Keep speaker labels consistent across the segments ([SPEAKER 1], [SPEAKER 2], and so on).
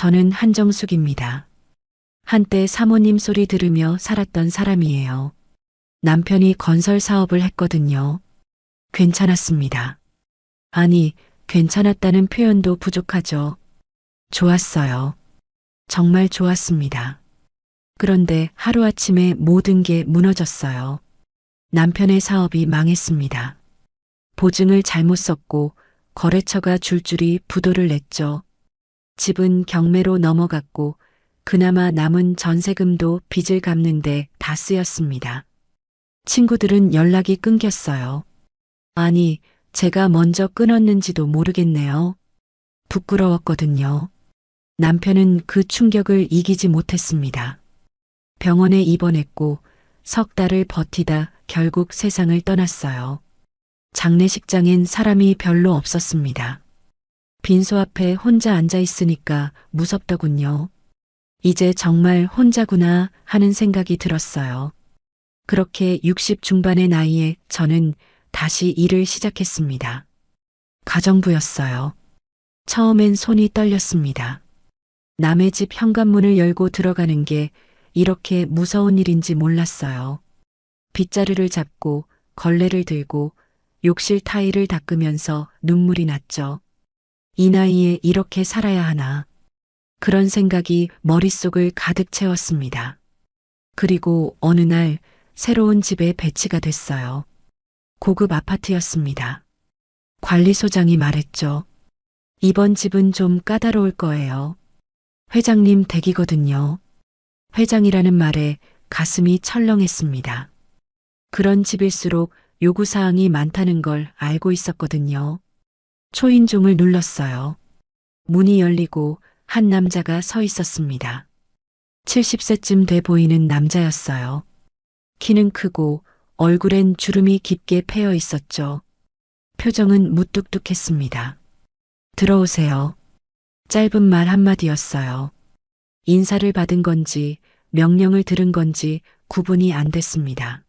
[SPEAKER 1] 저는 한정숙입니다. 한때 사모님 소리 들으며 살았던 사람이에요. 남편이 건설 사업을 했거든요. 괜찮았습니다. 아니, 괜찮았다는 표현도 부족하죠. 좋았어요. 정말 좋았습니다. 그런데 하루아침에 모든 게 무너졌어요. 남편의 사업이 망했습니다. 보증을 잘못 썼고 거래처가 줄줄이 부도를 냈죠. 집은 경매로 넘어갔고 그나마 남은 전세금도 빚을 갚는데 다 쓰였습니다. 친구들은 연락이 끊겼어요. 아니, 제가 먼저 끊었는지도 모르겠네요. 부끄러웠거든요. 남편은 그 충격을 이기지 못했습니다. 병원에 입원했고 석 달을 버티다 결국 세상을 떠났어요. 장례식장엔 사람이 별로 없었습니다. 빈소 앞에 혼자 앉아 있으니까 무섭더군요. 이제 정말 혼자구나 하는 생각이 들었어요. 그렇게 60 중반의 나이에 저는 다시 일을 시작했습니다. 가정부였어요. 처음엔 손이 떨렸습니다. 남의 집 현관문을 열고 들어가는 게 이렇게 무서운 일인지 몰랐어요. 빗자루를 잡고 걸레를 들고 욕실 타일을 닦으면서 눈물이 났죠. 이 나이에 이렇게 살아야 하나. 그런 생각이 머릿속을 가득 채웠습니다. 그리고 어느 날 새로운 집에 배치가 됐어요. 고급 아파트였습니다. 관리소장이 말했죠. 이번 집은 좀 까다로울 거예요. 회장님 댁이거든요. 회장이라는 말에 가슴이 철렁했습니다. 그런 집일수록 요구사항이 많다는 걸 알고 있었거든요. 초인종을 눌렀어요. 문이 열리고 한 남자가 서 있었습니다. 70세쯤 돼 보이는 남자였어요. 키는 크고 얼굴엔 주름이 깊게 패여 있었죠. 표정은 무뚝뚝했습니다. 들어오세요. 짧은 말 한마디였어요. 인사를 받은 건지 명령을 들은 건지 구분이 안 됐습니다.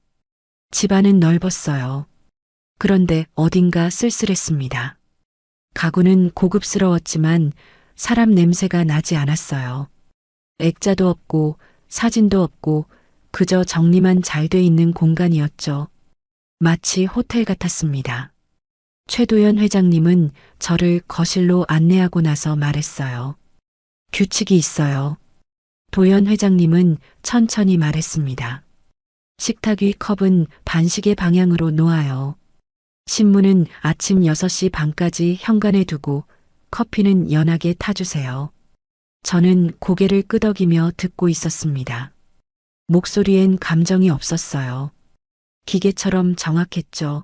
[SPEAKER 1] 집안은 넓었어요. 그런데 어딘가 쓸쓸했습니다. 가구는 고급스러웠지만 사람 냄새가 나지 않았어요. 액자도 없고 사진도 없고 그저 정리만 잘 돼 있는 공간이었죠. 마치 호텔 같았습니다. 최도연 회장님은 저를 거실로 안내하고 나서 말했어요. 규칙이 있어요. 도연 회장님은 천천히 말했습니다. 식탁 위 컵은 반시계 방향으로 놓아요. 신문은 아침 6시 반까지 현관에 두고 커피는 연하게 타주세요. 저는 고개를 끄덕이며 듣고 있었습니다. 목소리엔 감정이 없었어요. 기계처럼 정확했죠.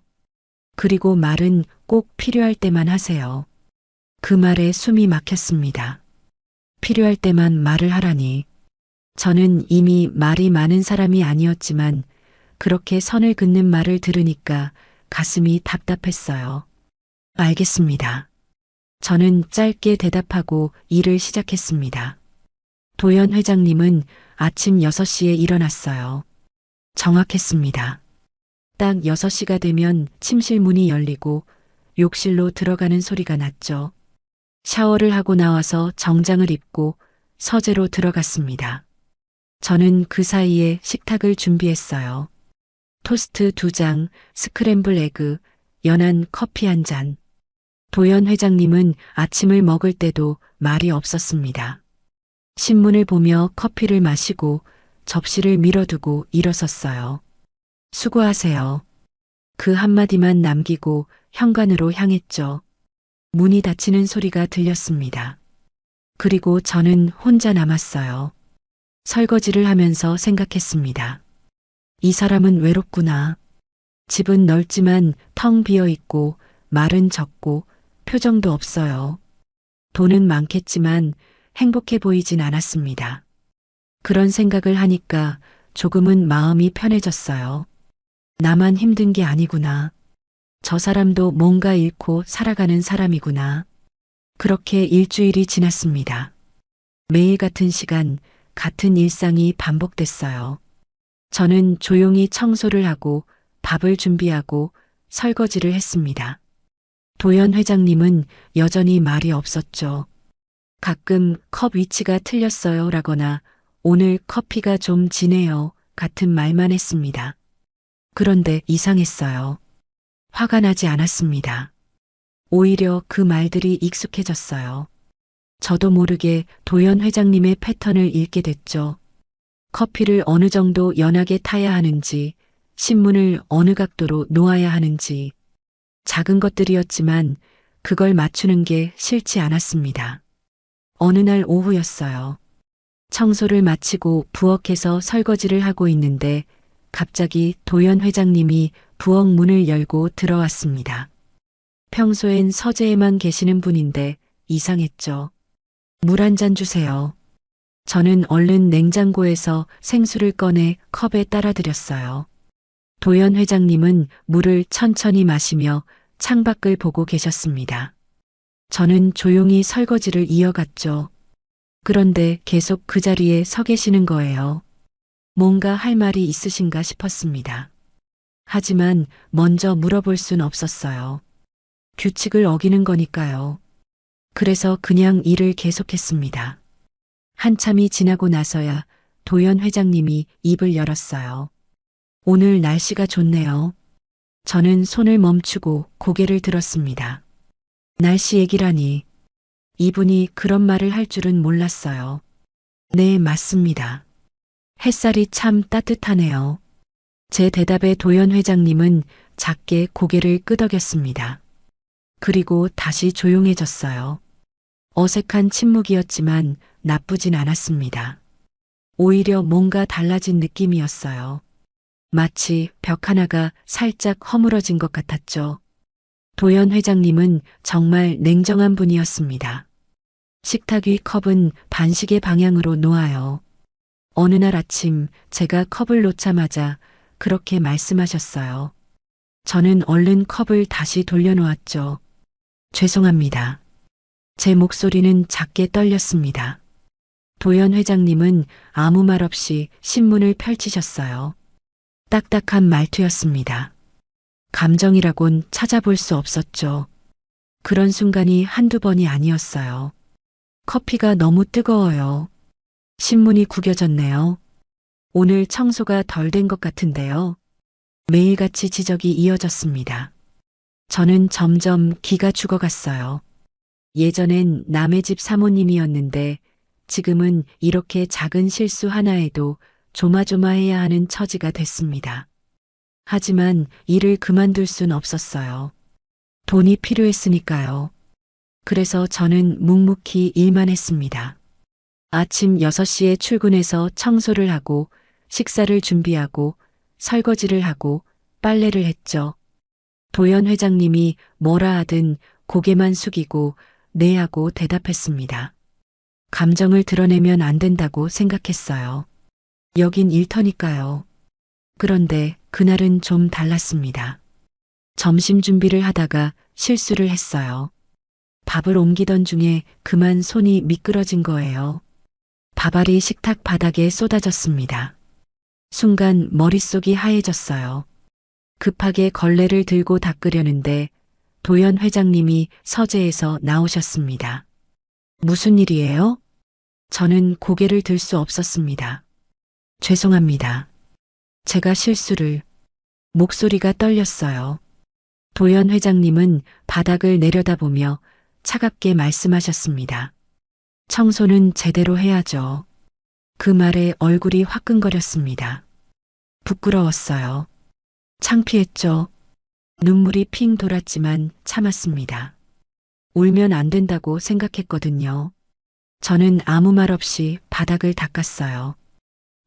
[SPEAKER 1] 그리고 말은 꼭 필요할 때만 하세요. 그 말에 숨이 막혔습니다. 필요할 때만 말을 하라니. 저는 이미 말이 많은 사람이 아니었지만 그렇게 선을 긋는 말을 들으니까 가슴이 답답했어요. 알겠습니다. 저는 짧게 대답하고 일을 시작했습니다. 도연 회장님은 아침 6시에 일어났어요. 정확했습니다. 딱 6시가 되면 침실 문이 열리고 욕실로 들어가는 소리가 났죠. 샤워를 하고 나와서 정장을 입고 서재로 들어갔습니다. 저는 그 사이에 식탁을 준비했어요. 토스트 2장, 스크램블 에그, 연한 커피 1잔. 도연 회장님은 아침을 먹을 때도 말이 없었습니다. 신문을 보며 커피를 마시고 접시를 밀어두고 일어섰어요. 수고하세요. 그 한마디만 남기고 현관으로 향했죠. 문이 닫히는 소리가 들렸습니다. 그리고 저는 혼자 남았어요. 설거지를 하면서 생각했습니다. 이 사람은 외롭구나. 집은 넓지만 텅 비어 있고 말은 적고 표정도 없어요. 돈은 많겠지만 행복해 보이진 않았습니다. 그런 생각을 하니까 조금은 마음이 편해졌어요. 나만 힘든 게 아니구나. 저 사람도 뭔가 잃고 살아가는 사람이구나. 그렇게 일주일이 지났습니다. 매일 같은 시간, 같은 일상이 반복됐어요. 저는 조용히 청소를 하고 밥을 준비하고 설거지를 했습니다. 도연 회장님은 여전히 말이 없었죠. 가끔 컵 위치가 틀렸어요 라거나 오늘 커피가 좀 진해요 같은 말만 했습니다. 그런데 이상했어요. 화가 나지 않았습니다. 오히려 그 말들이 익숙해졌어요. 저도 모르게 도연 회장님의 패턴을 읽게 됐죠. 커피를 어느 정도 연하게 타야 하는지, 신문을 어느 각도로 놓아야 하는지, 작은 것들이었지만 그걸 맞추는 게 싫지 않았습니다. 어느 날 오후였어요. 청소를 마치고 부엌에서 설거지를 하고 있는데 갑자기 도연 회장님이 부엌 문을 열고 들어왔습니다. 평소엔 서재에만 계시는 분인데 이상했죠. 물 한 잔 주세요. 저는 얼른 냉장고에서 생수를 꺼내 컵에 따라드렸어요. 도연 회장님은 물을 천천히 마시며 창밖을 보고 계셨습니다. 저는 조용히 설거지를 이어갔죠. 그런데 계속 그 자리에 서 계시는 거예요. 뭔가 할 말이 있으신가 싶었습니다. 하지만 먼저 물어볼 순 없었어요. 규칙을 어기는 거니까요. 그래서 그냥 일을 계속했습니다. 한참이 지나고 나서야 도연 회장님이 입을 열었어요. 오늘 날씨가 좋네요. 저는 손을 멈추고 고개를 들었습니다. 날씨 얘기라니. 이분이 그런 말을 할 줄은 몰랐어요. 네, 맞습니다. 햇살이 참 따뜻하네요. 제 대답에 도연 회장님은 작게 고개를 끄덕였습니다. 그리고 다시 조용해졌어요. 어색한 침묵이었지만 나쁘진 않았습니다. 오히려 뭔가 달라진 느낌이었어요. 마치 벽 하나가 살짝 허물어진 것 같았죠. 도연 회장님은 정말 냉정한 분이었습니다. 식탁 위 컵은 반시계 방향으로 놓아요. 어느 날 아침 제가 컵을 놓자마자 그렇게 말씀하셨어요. 저는 얼른 컵을 다시 돌려놓았죠. 죄송합니다. 제 목소리는 작게 떨렸습니다. 도연 회장님은 아무 말 없이 신문을 펼치셨어요. 딱딱한 말투였습니다. 감정이라곤 찾아볼 수 없었죠. 그런 순간이 한두 번이 아니었어요. 커피가 너무 뜨거워요. 신문이 구겨졌네요. 오늘 청소가 덜 된 것 같은데요. 매일같이 지적이 이어졌습니다. 저는 점점 기가 죽어갔어요. 예전엔 남의 집 사모님이었는데 지금은 이렇게 작은 실수 하나에도 조마조마해야 하는 처지가 됐습니다. 하지만 일을 그만둘 순 없었어요. 돈이 필요했으니까요. 그래서 저는 묵묵히 일만 했습니다. 아침 6시에 출근해서 청소를 하고 식사를 준비하고 설거지를 하고 빨래를 했죠. 도연 회장님이 뭐라 하든 고개만 숙이고 네 하고 대답했습니다. 감정을 드러내면 안 된다고 생각했어요. 여긴 일터니까요. 그런데 그날은 좀 달랐습니다. 점심 준비를 하다가 실수를 했어요. 밥을 옮기던 중에 그만 손이 미끄러진 거예요. 밥알이 식탁 바닥에 쏟아졌습니다. 순간 머릿속이 하얘졌어요. 급하게 걸레를 들고 닦으려는데 도연 회장님이 서재에서 나오셨습니다. 무슨 일이에요? 저는 고개를 들 수 없었습니다. 죄송합니다. 제가 실수를. 목소리가 떨렸어요. 도연 회장님은 바닥을 내려다보며 차갑게 말씀하셨습니다. 청소는 제대로 해야죠. 그 말에 얼굴이 화끈거렸습니다. 부끄러웠어요. 창피했죠. 눈물이 핑 돌았지만 참았습니다. 울면 안 된다고 생각했거든요. 저는 아무 말 없이 바닥을 닦았어요.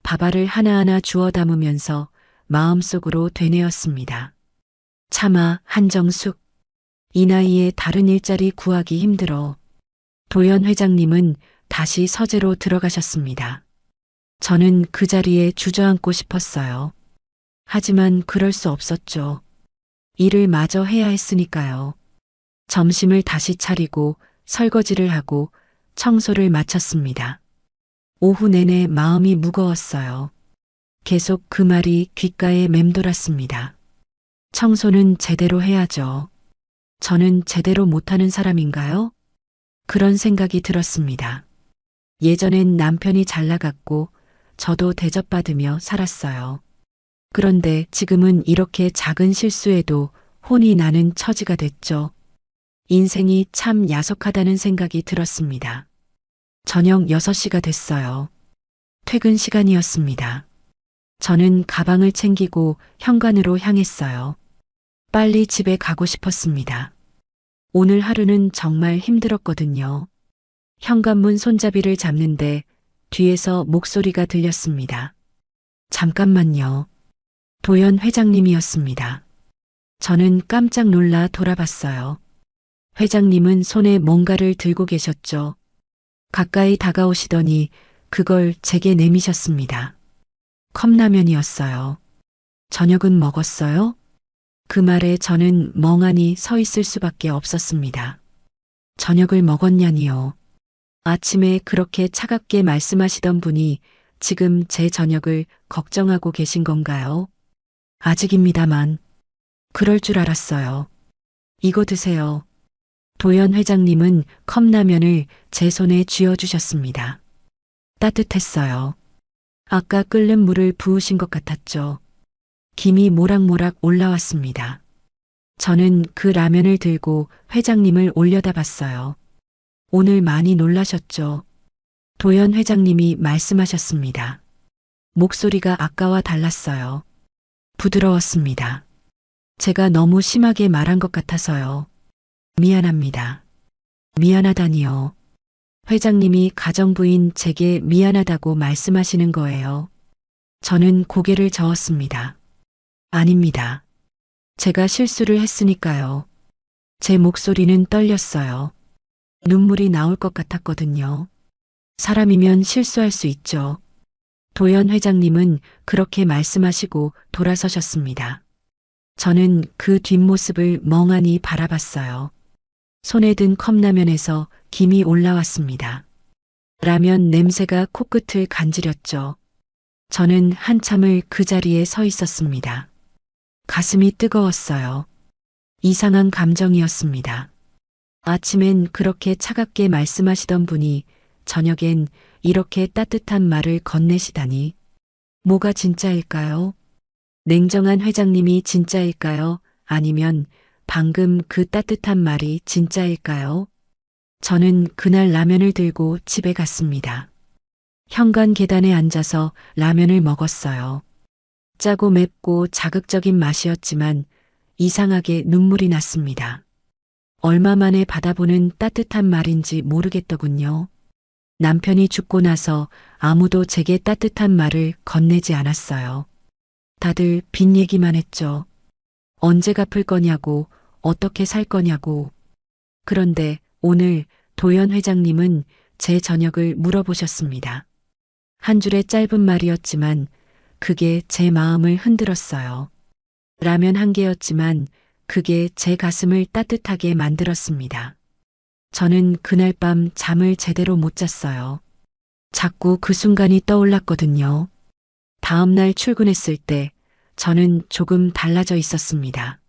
[SPEAKER 1] 밥알을 하나하나 주워 담으면서 마음속으로 되뇌었습니다. 차마 한정숙. 이 나이에 다른 일자리 구하기 힘들어. 도연 회장님은 다시 서재로 들어가셨습니다. 저는 그 자리에 주저앉고 싶었어요. 하지만 그럴 수 없었죠. 일을 마저 해야 했으니까요. 점심을 다시 차리고 설거지를 하고 청소를 마쳤습니다. 오후 내내 마음이 무거웠어요. 계속 그 말이 귓가에 맴돌았습니다. 청소는 제대로 해야죠. 저는 제대로 못하는 사람인가요? 그런 생각이 들었습니다. 예전엔 남편이 잘 나갔고 저도 대접받으며 살았어요. 그런데 지금은 이렇게 작은 실수에도 혼이 나는 처지가 됐죠. 인생이 참 야속하다는 생각이 들었습니다. 저녁 6시가 됐어요. 퇴근 시간이었습니다. 저는 가방을 챙기고 현관으로 향했어요. 빨리 집에 가고 싶었습니다. 오늘 하루는 정말 힘들었거든요. 현관문 손잡이를 잡는데 뒤에서 목소리가 들렸습니다. 잠깐만요. 도연 회장님이었습니다. 저는 깜짝 놀라 돌아봤어요. 회장님은 손에 뭔가를 들고 계셨죠. 가까이 다가오시더니 그걸 제게 내미셨습니다. 컵라면이었어요. 저녁은 먹었어요? 그 말에 저는 멍하니 서 있을 수밖에 없었습니다. 저녁을 먹었냐니요. 아침에 그렇게 차갑게 말씀하시던 분이 지금 제 저녁을 걱정하고 계신 건가요? 아직입니다만. 그럴 줄 알았어요. 이거 드세요. 도연 회장님은 컵라면을 제 손에 쥐어주셨습니다. 따뜻했어요. 아까 끓는 물을 부으신 것 같았죠. 김이 모락모락 올라왔습니다. 저는 그 라면을 들고 회장님을 올려다 봤어요. 오늘 많이 놀라셨죠? 도연 회장님이 말씀하셨습니다. 목소리가 아까와 달랐어요. 부드러웠습니다. 제가 너무 심하게 말한 것 같아서요. 미안합니다. 미안하다니요. 회장님이 가정부인 제게 미안하다고 말씀하시는 거예요. 저는 고개를 저었습니다. 아닙니다. 제가 실수를 했으니까요. 제 목소리는 떨렸어요. 눈물이 나올 것 같았거든요. 사람이면 실수할 수 있죠. 도연 회장님은 그렇게 말씀하시고 돌아서셨습니다. 저는 그 뒷모습을 멍하니 바라봤어요. 손에 든 컵라면에서 김이 올라왔습니다. 라면 냄새가 코끝을 간지렸죠. 저는 한참을 그 자리에 서 있었습니다. 가슴이 뜨거웠어요. 이상한 감정이었습니다. 아침엔 그렇게 차갑게 말씀하시던 분이 저녁엔 이렇게 따뜻한 말을 건네시다니. 뭐가 진짜일까요? 냉정한 회장님이 진짜일까요? 아니면 방금 그 따뜻한 말이 진짜일까요? 저는 그날 라면을 들고 집에 갔습니다. 현관 계단에 앉아서 라면을 먹었어요. 짜고 맵고 자극적인 맛이었지만 이상하게 눈물이 났습니다. 얼마 만에 받아보는 따뜻한 말인지 모르겠더군요. 남편이 죽고 나서 아무도 제게 따뜻한 말을 건네지 않았어요. 다들 빚 얘기만 했죠. 언제 갚을 거냐고, 어떻게 살 거냐고. 그런데 오늘 도연 회장님은 제 저녁을 물어보셨습니다. 한 줄의 짧은 말이었지만 그게 제 마음을 흔들었어요. 라면 한 개였지만 그게 제 가슴을 따뜻하게 만들었습니다. 저는 그날 밤 잠을 제대로 못 잤어요. 자꾸 그 순간이 떠올랐거든요. 다음 날 출근했을 때 저는 조금 달라져 있었습니다.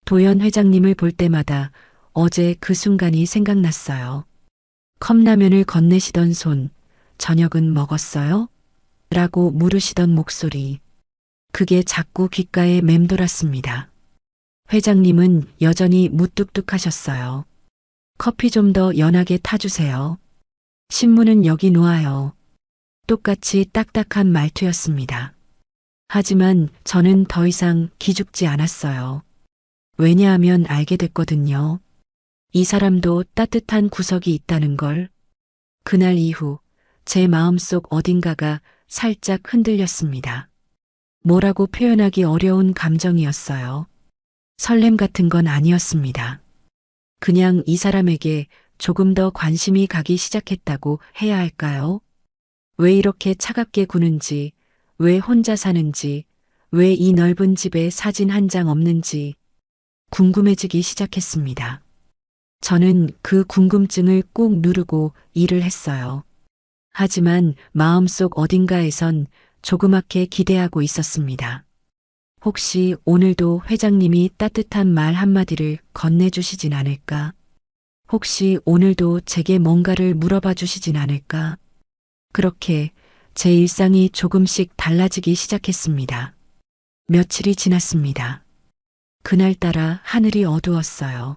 [SPEAKER 1] 도연 회장님을 볼 때마다 어제 그 순간이 생각났어요. 컵라면을 건네시던 손, 저녁은 먹었어요? 라고 물으시던 목소리. 그게 자꾸 귓가에 맴돌았습니다. 회장님은 여전히 무뚝뚝하셨어요. 커피 좀 더 연하게 타주세요. 신문은 여기 놓아요. 똑같이 딱딱한 말투였습니다. 하지만 저는 더 이상 기죽지 않았어요. 왜냐하면 알게 됐거든요. 이 사람도 따뜻한 구석이 있다는 걸. 그날 이후 제 마음속 어딘가가 살짝 흔들렸습니다. 뭐라고 표현하기 어려운 감정이었어요. 설렘 같은 건 아니었습니다. 그냥 이 사람에게 조금 더 관심이 가기 시작했다고 해야 할까요? 왜 이렇게 차갑게 구는지, 왜 혼자 사는지, 왜 이 넓은 집에 사진 한 장 없는지 궁금해지기 시작했습니다. 저는 그 궁금증을 꾹 누르고 일을 했어요. 하지만 마음속 어딘가에선 조그맣게 기대하고 있었습니다. 혹시 오늘도 회장님이 따뜻한 말 한마디를 건네주시진 않을까? 혹시 오늘도 제게 뭔가를 물어봐 주시진 않을까? 그렇게 제 일상이 조금씩 달라지기 시작했습니다. 며칠이 지났습니다. 그날따라 하늘이 어두웠어요.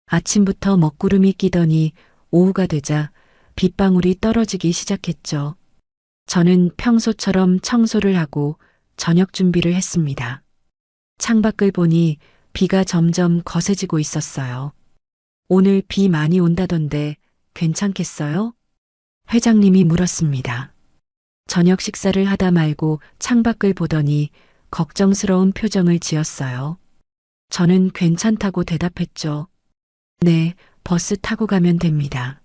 [SPEAKER 1] 아침부터 먹구름이 끼더니 오후가 되자 빗방울이 떨어지기 시작했죠. 저는 평소처럼 청소를 하고 저녁 준비를 했습니다. 창밖을 보니 비가 점점 거세지고 있었어요. 오늘 비 많이 온다던데 괜찮겠어요? 회장님이 물었습니다. 저녁 식사를 하다 말고 창밖을 보더니 걱정스러운 표정을 지었어요. 저는 괜찮다고 대답했죠. 네, 버스 타고 가면 됩니다.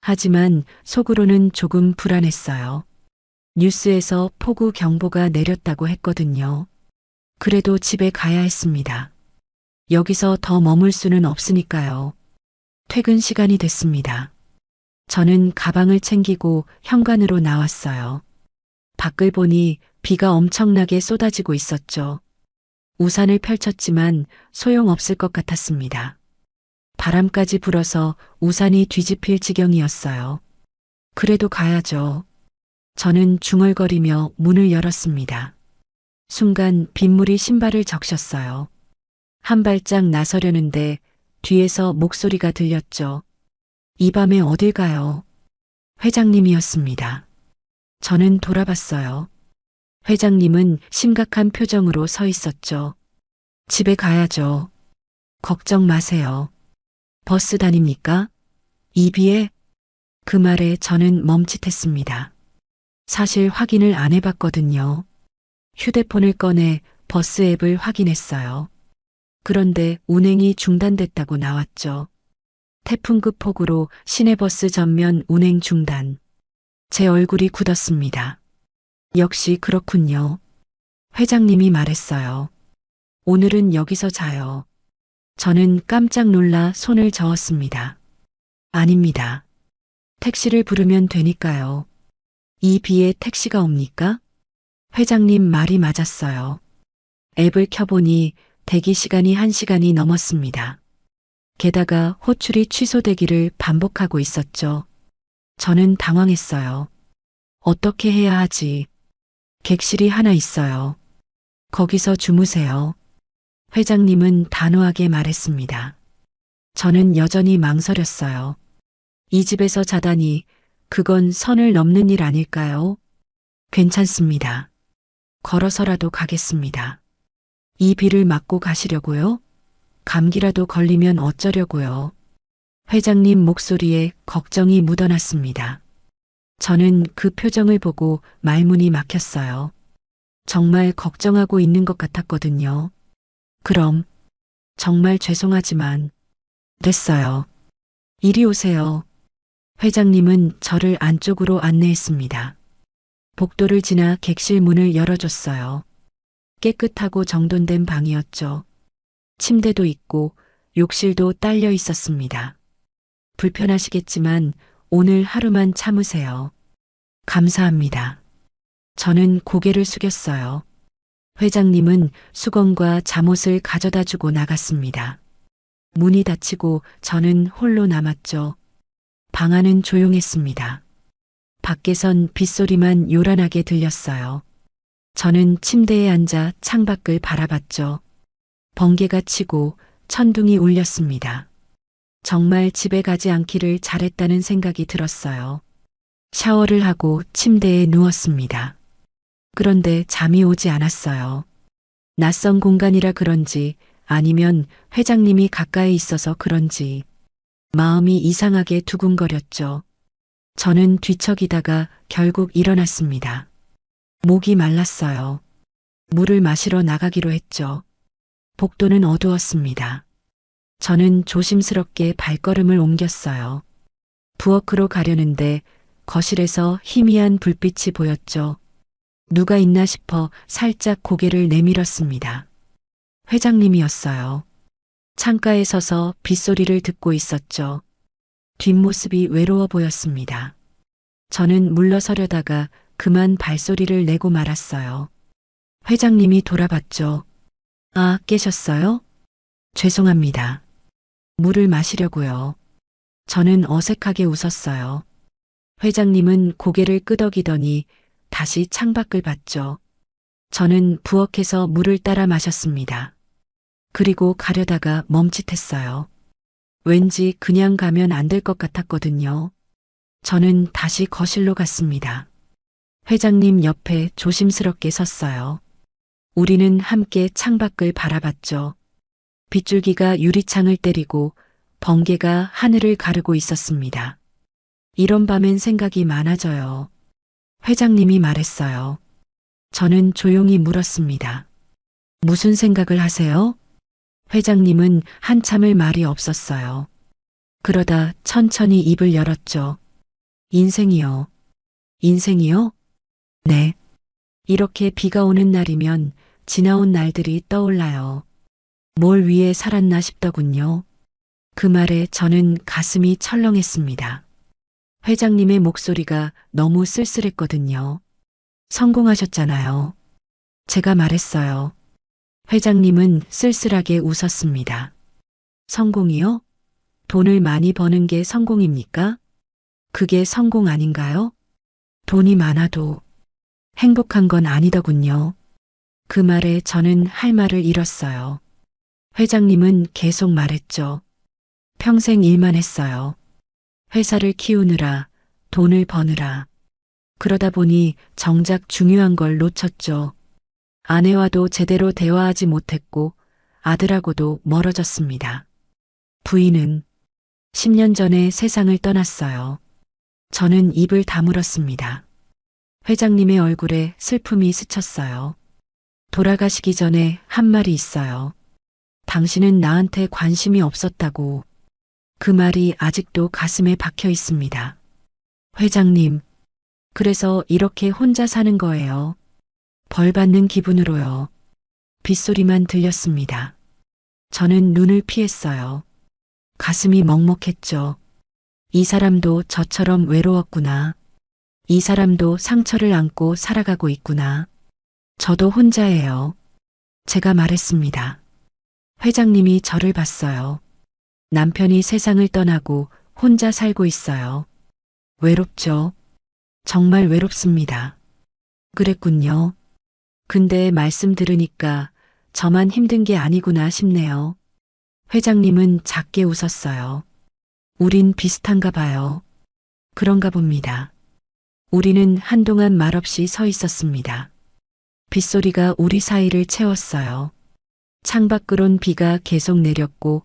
[SPEAKER 1] 하지만 속으로는 조금 불안했어요. 뉴스에서 폭우 경보가 내렸다고 했거든요. 그래도 집에 가야 했습니다. 여기서 더 머물 수는 없으니까요. 퇴근 시간이 됐습니다. 저는 가방을 챙기고 현관으로 나왔어요. 밖을 보니 비가 엄청나게 쏟아지고 있었죠. 우산을 펼쳤지만 소용없을 것 같았습니다. 바람까지 불어서 우산이 뒤집힐 지경이었어요. 그래도 가야죠. 저는 중얼거리며 문을 열었습니다. 순간 빗물이 신발을 적셨어요. 한 발짝 나서려는데 뒤에서 목소리가 들렸죠. 이 밤에 어딜 가요? 회장님이었습니다. 저는 돌아봤어요. 회장님은 심각한 표정으로 서 있었죠. 집에 가야죠. 걱정 마세요. 버스 다닙니까? 이 비에? 그 말에 저는 멈칫했습니다. 사실 확인을 안 해봤거든요. 휴대폰을 꺼내 버스 앱을 확인했어요. 그런데 운행이 중단됐다고 나왔죠. 태풍급 폭우로 시내버스 전면 운행 중단. 제 얼굴이 굳었습니다. 역시 그렇군요. 회장님이 말했어요. 오늘은 여기서 자요. 저는 깜짝 놀라 손을 저었습니다. 아닙니다. 택시를 부르면 되니까요. 이 비에 택시가 옵니까? 회장님 말이 맞았어요. 앱을 켜보니 대기 시간이 1시간이 넘었습니다. 게다가 호출이 취소되기를 반복하고 있었죠. 저는 당황했어요. 어떻게 해야 하지? 객실이 하나 있어요. 거기서 주무세요. 회장님은 단호하게 말했습니다. 저는 여전히 망설였어요. 이 집에서 자다니 그건 선을 넘는 일 아닐까요? 괜찮습니다. 걸어서라도 가겠습니다. 이 비를 맞고 가시려고요? 감기라도 걸리면 어쩌려고요? 회장님 목소리에 걱정이 묻어났습니다. 저는 그 표정을 보고 말문이 막혔어요. 정말 걱정하고 있는 것 같았거든요. 그럼 정말 죄송하지만 됐어요. 이리 오세요. 회장님은 저를 안쪽으로 안내했습니다. 복도를 지나 객실 문을 열어줬어요. 깨끗하고 정돈된 방이었죠. 침대도 있고 욕실도 딸려 있었습니다. 불편하시겠지만 오늘 하루만 참으세요. 감사합니다. 저는 고개를 숙였어요. 회장님은 수건과 잠옷을 가져다 주고 나갔습니다. 문이 닫히고 저는 홀로 남았죠. 방 안은 조용했습니다. 밖에선 빗소리만 요란하게 들렸어요. 저는 침대에 앉아 창밖을 바라봤죠. 번개가 치고 천둥이 울렸습니다. 정말 집에 가지 않기를 잘했다는 생각이 들었어요. 샤워를 하고 침대에 누웠습니다. 그런데 잠이 오지 않았어요. 낯선 공간이라 그런지 아니면 회장님이 가까이 있어서 그런지 마음이 이상하게 두근거렸죠. 저는 뒤척이다가 결국 일어났습니다. 목이 말랐어요. 물을 마시러 나가기로 했죠. 복도는 어두웠습니다. 저는 조심스럽게 발걸음을 옮겼어요. 부엌으로 가려는데 거실에서 희미한 불빛이 보였죠. 누가 있나 싶어 살짝 고개를 내밀었습니다. 회장님이었어요. 창가에 서서 빗소리를 듣고 있었죠. 뒷모습이 외로워 보였습니다. 저는 물러서려다가 그만 발소리를 내고 말았어요. 회장님이 돌아봤죠. 아, 깨셨어요? 죄송합니다. 물을 마시려고요. 저는 어색하게 웃었어요. 회장님은 고개를 끄덕이더니 다시 창밖을 봤죠. 저는 부엌에서 물을 따라 마셨습니다. 그리고 가려다가 멈칫했어요. 왠지 그냥 가면 안 될 것 같았거든요. 저는 다시 거실로 갔습니다. 회장님 옆에 조심스럽게 섰어요. 우리는 함께 창밖을 바라봤죠. 빗줄기가 유리창을 때리고 번개가 하늘을 가르고 있었습니다. 이런 밤엔 생각이 많아져요. 회장님이 말했어요. 저는 조용히 물었습니다. 무슨 생각을 하세요? 회장님은 한참을 말이 없었어요. 그러다 천천히 입을 열었죠. 인생이요. 인생이요? 네. 이렇게 비가 오는 날이면 지나온 날들이 떠올라요. 뭘 위해 살았나 싶더군요. 그 말에 저는 가슴이 철렁했습니다. 회장님의 목소리가 너무 쓸쓸했거든요. 성공하셨잖아요. 제가 말했어요. 회장님은 쓸쓸하게 웃었습니다. 성공이요? 돈을 많이 버는 게 성공입니까? 그게 성공 아닌가요? 돈이 많아도 행복한 건 아니더군요. 그 말에 저는 할 말을 잃었어요. 회장님은 계속 말했죠. 평생 일만 했어요. 회사를 키우느라, 돈을 버느라. 그러다 보니 정작 중요한 걸 놓쳤죠. 아내와도 제대로 대화하지 못했고 아들하고도 멀어졌습니다. 부인은 10년 전에 세상을 떠났어요. 저는 입을 다물었습니다. 회장님의 얼굴에 슬픔이 스쳤어요. 돌아가시기 전에 한 말이 있어요. 당신은 나한테 관심이 없었다고. 그 말이 아직도 가슴에 박혀 있습니다. 회장님, 그래서 이렇게 혼자 사는 거예요. 벌 받는 기분으로요. 빗소리만 들렸습니다. 저는 눈을 피했어요. 가슴이 먹먹했죠. 이 사람도 저처럼 외로웠구나. 이 사람도 상처를 안고 살아가고 있구나. 저도 혼자예요. 제가 말했습니다. 회장님이 저를 봤어요. 남편이 세상을 떠나고 혼자 살고 있어요. 외롭죠? 정말 외롭습니다. 그랬군요. 근데 말씀 들으니까 저만 힘든 게 아니구나 싶네요. 회장님은 작게 웃었어요. 우린 비슷한가 봐요. 그런가 봅니다. 우리는 한동안 말없이 서 있었습니다. 빗소리가 우리 사이를 채웠어요. 창밖으론 비가 계속 내렸고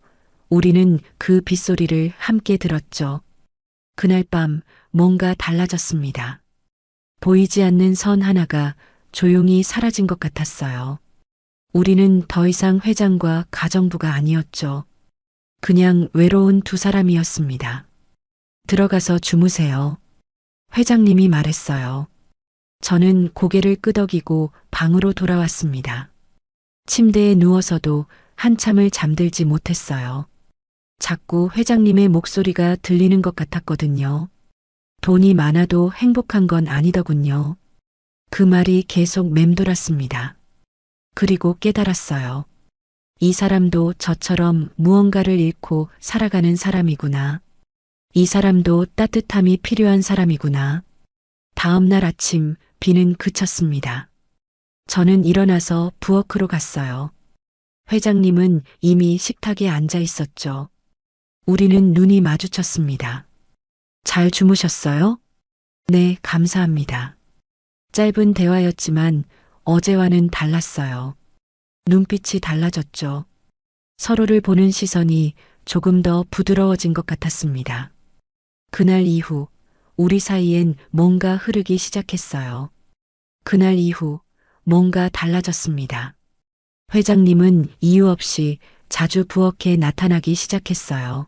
[SPEAKER 1] 우리는 그 빗소리를 함께 들었죠. 그날 밤 뭔가 달라졌습니다. 보이지 않는 선 하나가 조용히 사라진 것 같았어요. 우리는 더 이상 회장과 가정부가 아니었죠. 그냥 외로운 두 사람이었습니다. 들어가서 주무세요. 회장님이 말했어요. 저는 고개를 끄덕이고 방으로 돌아왔습니다. 침대에 누워서도 한참을 잠들지 못했어요. 자꾸 회장님의 목소리가 들리는 것 같았거든요. 돈이 많아도 행복한 건 아니더군요. 그 말이 계속 맴돌았습니다. 그리고 깨달았어요. 이 사람도 저처럼 무언가를 잃고 살아가는 사람이구나. 이 사람도 따뜻함이 필요한 사람이구나. 다음 날 아침 비는 그쳤습니다. 저는 일어나서 부엌으로 갔어요. 회장님은 이미 식탁에 앉아 있었죠. 우리는 눈이 마주쳤습니다. 잘 주무셨어요? 네, 감사합니다. 짧은 대화였지만 어제와는 달랐어요. 눈빛이 달라졌죠. 서로를 보는 시선이 조금 더 부드러워진 것 같았습니다. 그날 이후 우리 사이엔 뭔가 흐르기 시작했어요. 그날 이후 뭔가 달라졌습니다. 회장님은 이유 없이 자주 부엌에 나타나기 시작했어요.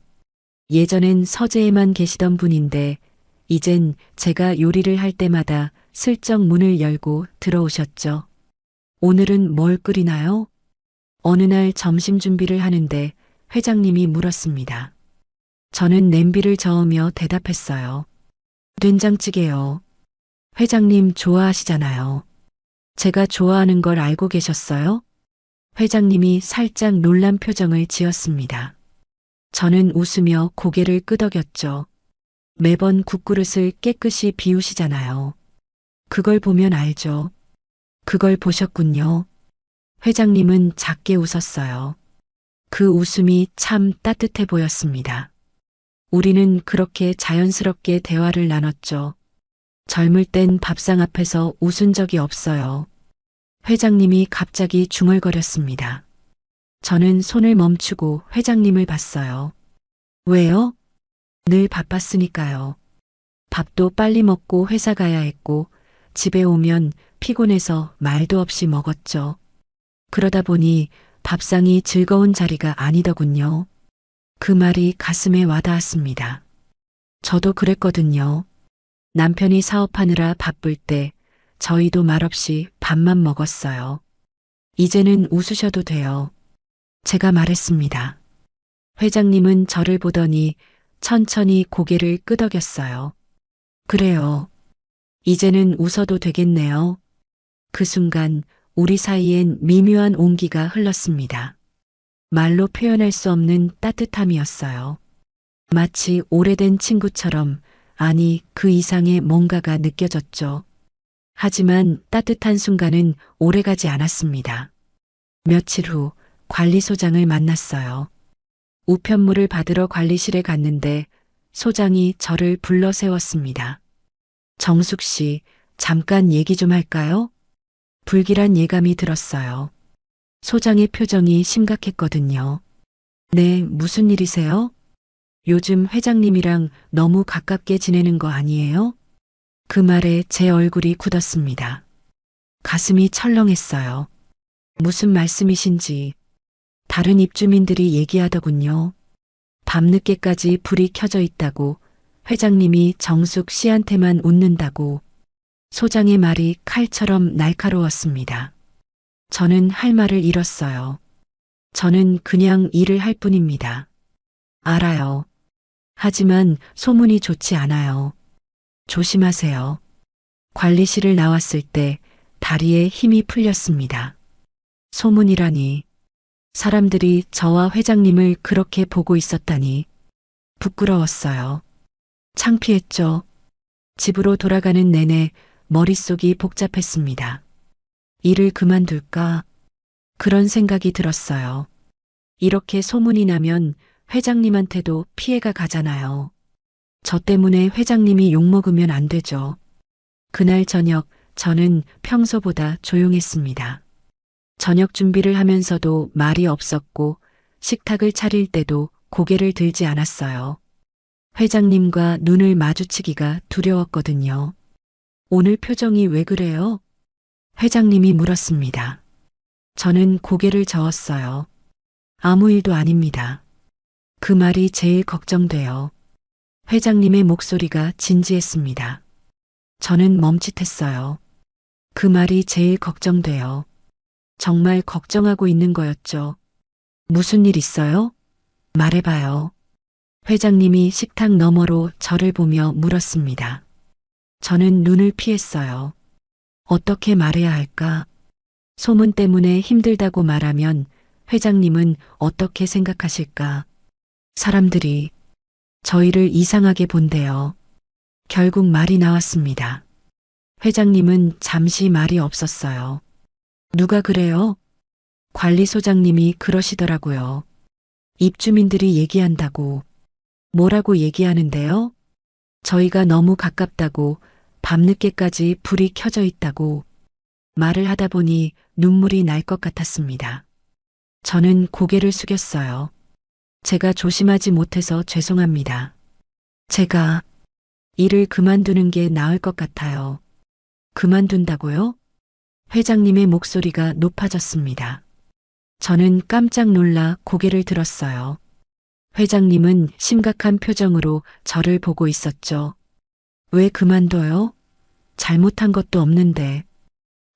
[SPEAKER 1] 예전엔 서재에만 계시던 분인데 이젠 제가 요리를 할 때마다 슬쩍 문을 열고 들어오셨죠. 오늘은 뭘 끓이나요? 어느 날 점심 준비를 하는데 회장님이 물었습니다. 저는 냄비를 저으며 대답했어요. 된장찌개요. 회장님 좋아하시잖아요. 제가 좋아하는 걸 알고 계셨어요? 회장님이 살짝 놀란 표정을 지었습니다. 저는 웃으며 고개를 끄덕였죠. 매번 국그릇을 깨끗이 비우시잖아요. 그걸 보면 알죠. 그걸 보셨군요. 회장님은 작게 웃었어요. 그 웃음이 참 따뜻해 보였습니다. 우리는 그렇게 자연스럽게 대화를 나눴죠. 젊을 땐 밥상 앞에서 웃은 적이 없어요. 회장님이 갑자기 중얼거렸습니다. 저는 손을 멈추고 회장님을 봤어요. 왜요? 늘 바빴으니까요. 밥도 빨리 먹고 회사 가야 했고, 집에 오면 피곤해서 말도 없이 먹었죠. 그러다 보니 밥상이 즐거운 자리가 아니더군요. 그 말이 가슴에 와닿았습니다. 저도 그랬거든요. 남편이 사업하느라 바쁠 때 저희도 말없이 밥만 먹었어요. 이제는 웃으셔도 돼요. 제가 말했습니다. 회장님은 저를 보더니 천천히 고개를 끄덕였어요. 그래요. 이제는 웃어도 되겠네요. 그 순간 우리 사이엔 미묘한 온기가 흘렀습니다. 말로 표현할 수 없는 따뜻함이었어요. 마치 오래된 친구처럼, 아니 그 이상의 뭔가가 느껴졌죠. 하지만 따뜻한 순간은 오래가지 않았습니다. 며칠 후 관리소장을 만났어요. 우편물을 받으러 관리실에 갔는데 소장이 저를 불러 세웠습니다. 정숙 씨, 잠깐 얘기 좀 할까요? 불길한 예감이 들었어요. 소장의 표정이 심각했거든요. 네, 무슨 일이세요? 요즘 회장님이랑 너무 가깝게 지내는 거 아니에요? 그 말에 제 얼굴이 굳었습니다. 가슴이 철렁했어요. 무슨 말씀이신지 다른 입주민들이 얘기하더군요. 밤늦게까지 불이 켜져 있다고, 회장님이 정숙 씨한테만 웃는다고. 소장의 말이 칼처럼 날카로웠습니다. 저는 할 말을 잃었어요. 저는 그냥 일을 할 뿐입니다. 알아요. 하지만 소문이 좋지 않아요. 조심하세요. 관리실을 나왔을 때 다리에 힘이 풀렸습니다. 소문이라니. 사람들이 저와 회장님을 그렇게 보고 있었다니. 부끄러웠어요. 창피했죠. 집으로 돌아가는 내내 머릿속이 복잡했습니다. 일을 그만둘까? 그런 생각이 들었어요. 이렇게 소문이 나면 회장님한테도 피해가 가잖아요. 저 때문에 회장님이 욕먹으면 안 되죠. 그날 저녁 저는 평소보다 조용했습니다. 저녁 준비를 하면서도 말이 없었고 식탁을 차릴 때도 고개를 들지 않았어요. 회장님과 눈을 마주치기가 두려웠거든요. 오늘 표정이 왜 그래요? 회장님이 물었습니다. 저는 고개를 저었어요. 아무 일도 아닙니다. 그 말이 제일 걱정돼요. 회장님의 목소리가 진지했습니다. 저는 멈칫했어요. 그 말이 제일 걱정돼요. 정말 걱정하고 있는 거였죠. 무슨 일 있어요? 말해봐요. 회장님이 식탁 너머로 저를 보며 물었습니다. 저는 눈을 피했어요. 어떻게 말해야 할까? 소문 때문에 힘들다고 말하면 회장님은 어떻게 생각하실까? 사람들이 저희를 이상하게 본대요. 결국 말이 나왔습니다. 회장님은 잠시 말이 없었어요. 누가 그래요? 관리소장님이 그러시더라고요. 입주민들이 얘기한다고. 뭐라고 얘기하는데요? 저희가 너무 가깝다고, 밤늦게까지 불이 켜져 있다고. 말을 하다 보니 눈물이 날 것 같았습니다. 저는 고개를 숙였어요. 제가 조심하지 못해서 죄송합니다. 제가 일을 그만두는 게 나을 것 같아요. 그만둔다고요? 회장님의 목소리가 높아졌습니다. 저는 깜짝 놀라 고개를 들었어요. 회장님은 심각한 표정으로 저를 보고 있었죠. 왜 그만둬요? 잘못한 것도 없는데.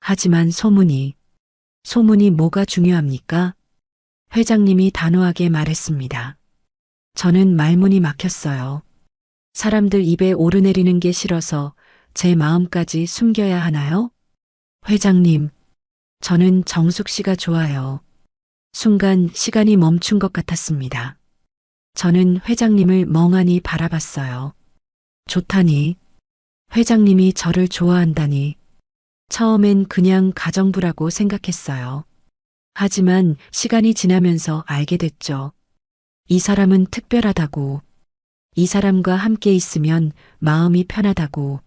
[SPEAKER 1] 하지만 소문이 뭐가 중요합니까? 회장님이 단호하게 말했습니다. 저는 말문이 막혔어요. 사람들 입에 오르내리는 게 싫어서 제 마음까지 숨겨야 하나요? 회장님, 저는 정숙 씨가 좋아요. 순간 시간이 멈춘 것 같았습니다. 저는 회장님을 멍하니 바라봤어요. 좋다니. 회장님이 저를 좋아한다니. 처음엔 그냥 가정부라고 생각했어요. 하지만 시간이 지나면서 알게 됐죠. 이 사람은 특별하다고. 이 사람과 함께 있으면 마음이 편하다고.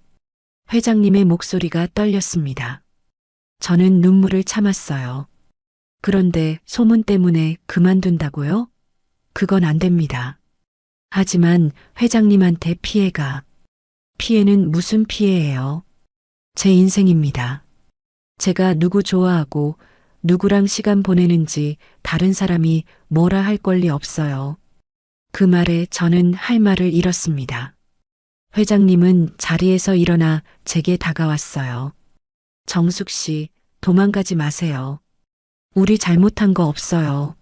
[SPEAKER 1] 회장님의 목소리가 떨렸습니다. 저는 눈물을 참았어요. 그런데 소문 때문에 그만둔다고요? 그건 안 됩니다. 하지만 회장님한테 피해가. 피해는 무슨 피해예요? 제 인생입니다. 제가 누구 좋아하고 누구랑 시간 보내는지 다른 사람이 뭐라 할 권리 없어요. 그 말에 저는 할 말을 잃었습니다. 회장님은 자리에서 일어나 제게 다가왔어요. 정숙 씨, 도망가지 마세요. 우리 잘못한 거 없어요.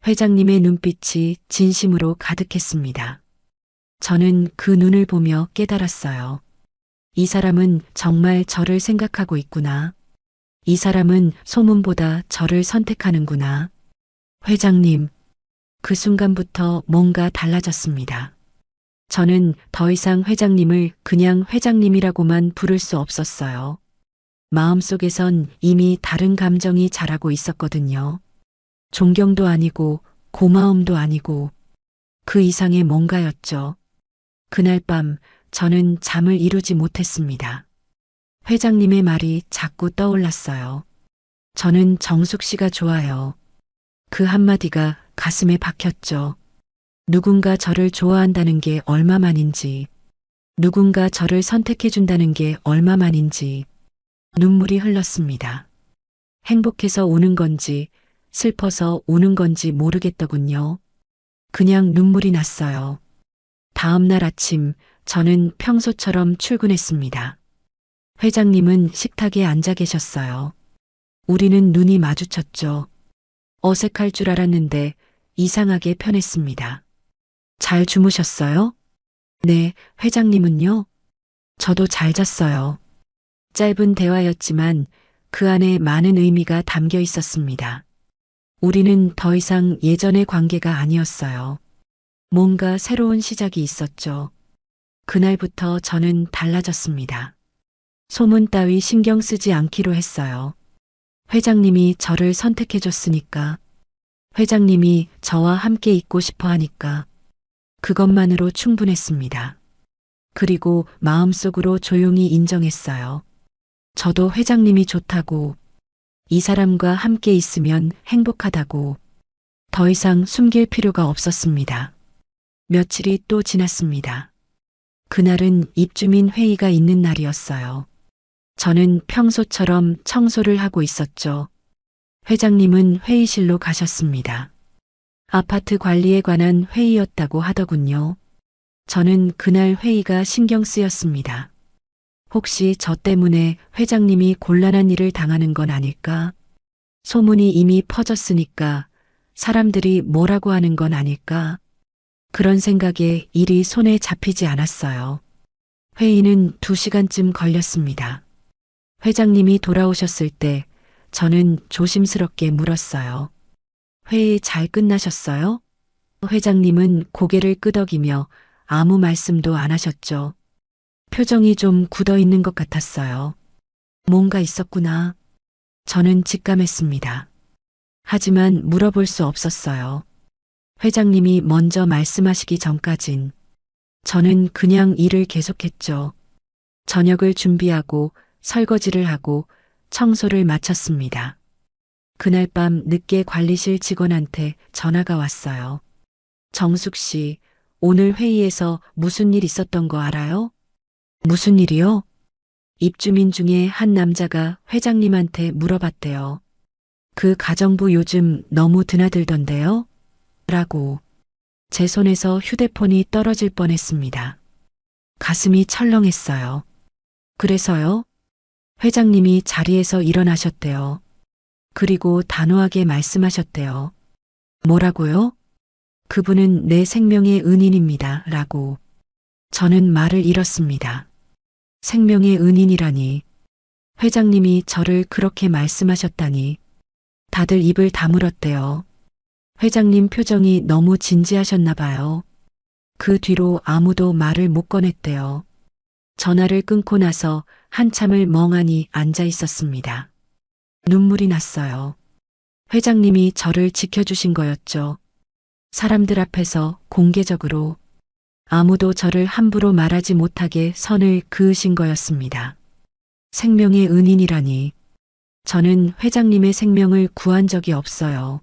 [SPEAKER 1] 회장님의 눈빛이 진심으로 가득했습니다. 저는 그 눈을 보며 깨달았어요. 이 사람은 정말 저를 생각하고 있구나. 이 사람은 소문보다 저를 선택하는구나. 회장님, 그 순간부터 뭔가 달라졌습니다. 저는 더 이상 회장님을 그냥 회장님이라고만 부를 수 없었어요. 마음속에선 이미 다른 감정이 자라고 있었거든요. 존경도 아니고 고마움도 아니고 그 이상의 뭔가였죠. 그날 밤 저는 잠을 이루지 못했습니다. 회장님의 말이 자꾸 떠올랐어요. 저는 정숙 씨가 좋아요. 그 한마디가 가슴에 박혔죠. 누군가 저를 좋아한다는 게 얼마만인지, 누군가 저를 선택해준다는 게 얼마만인지 눈물이 흘렀습니다. 행복해서 우는 건지 슬퍼서 우는 건지 모르겠더군요. 그냥 눈물이 났어요. 다음 날 아침 저는 평소처럼 출근했습니다. 회장님은 식탁에 앉아 계셨어요. 우리는 눈이 마주쳤죠. 어색할 줄 알았는데 이상하게 편했습니다. 잘 주무셨어요? 네, 회장님은요? 저도 잘 잤어요. 짧은 대화였지만 그 안에 많은 의미가 담겨 있었습니다. 우리는 더 이상 예전의 관계가 아니었어요. 뭔가 새로운 시작이 있었죠. 그날부터 저는 달라졌습니다. 소문 따위 신경 쓰지 않기로 했어요. 회장님이 저를 선택해줬으니까, 회장님이 저와 함께 있고 싶어 하니까, 그것만으로 충분했습니다. 그리고 마음속으로 조용히 인정했어요. 저도 회장님이 좋다고, 이 사람과 함께 있으면 행복하다고, 더 이상 숨길 필요가 없었습니다. 며칠이 또 지났습니다. 그날은 입주민 회의가 있는 날이었어요. 저는 평소처럼 청소를 하고 있었죠. 회장님은 회의실로 가셨습니다. 아파트 관리에 관한 회의였다고 하더군요. 저는 그날 회의가 신경 쓰였습니다. 혹시 저 때문에 회장님이 곤란한 일을 당하는 건 아닐까? 소문이 이미 퍼졌으니까 사람들이 뭐라고 하는 건 아닐까? 그런 생각에 일이 손에 잡히지 않았어요. 회의는 2시간쯤 걸렸습니다. 회장님이 돌아오셨을 때 저는 조심스럽게 물었어요. 회의 잘 끝나셨어요? 회장님은 고개를 끄덕이며 아무 말씀도 안 하셨죠. 표정이 좀 굳어 있는 것 같았어요. 뭔가 있었구나. 저는 직감했습니다. 하지만 물어볼 수 없었어요. 회장님이 먼저 말씀하시기 전까진 저는 그냥 일을 계속했죠. 저녁을 준비하고 설거지를 하고 청소를 마쳤습니다. 그날 밤 늦게 관리실 직원한테 전화가 왔어요. 정숙 씨, 오늘 회의에서 무슨 일 있었던 거 알아요? 무슨 일이요? 입주민 중에 한 남자가 회장님한테 물어봤대요. 그 가정부 요즘 너무 드나들던데요? 라고. 제 손에서 휴대폰이 떨어질 뻔했습니다. 가슴이 철렁했어요. 그래서요? 회장님이 자리에서 일어나셨대요. 그리고 단호하게 말씀하셨대요. 뭐라고요? 그분은 내 생명의 은인입니다. 라고. 저는 말을 잃었습니다. 생명의 은인이라니. 회장님이 저를 그렇게 말씀하셨다니. 다들 입을 다물었대요. 회장님 표정이 너무 진지하셨나 봐요. 그 뒤로 아무도 말을 못 꺼냈대요. 전화를 끊고 나서 한참을 멍하니 앉아 있었습니다. 눈물이 났어요. 회장님이 저를 지켜주신 거였죠. 사람들 앞에서 공개적으로 아무도 저를 함부로 말하지 못하게 선을 그으신 거였습니다. 생명의 은인이라니. 저는 회장님의 생명을 구한 적이 없어요.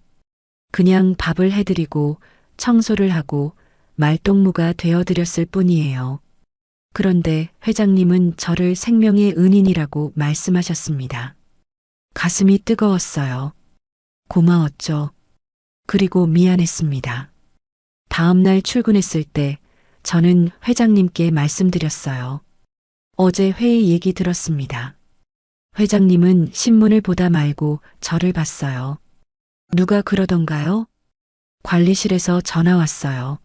[SPEAKER 1] 그냥 밥을 해드리고 청소를 하고 말동무가 되어드렸을 뿐이에요. 그런데 회장님은 저를 생명의 은인이라고 말씀하셨습니다. 가슴이 뜨거웠어요. 고마웠죠. 그리고 미안했습니다. 다음날 출근했을 때 저는 회장님께 말씀드렸어요. 어제 회의 얘기 들었습니다. 회장님은 신문을 보다 말고 저를 봤어요. 누가 그러던가요? 관리실에서 전화 왔어요.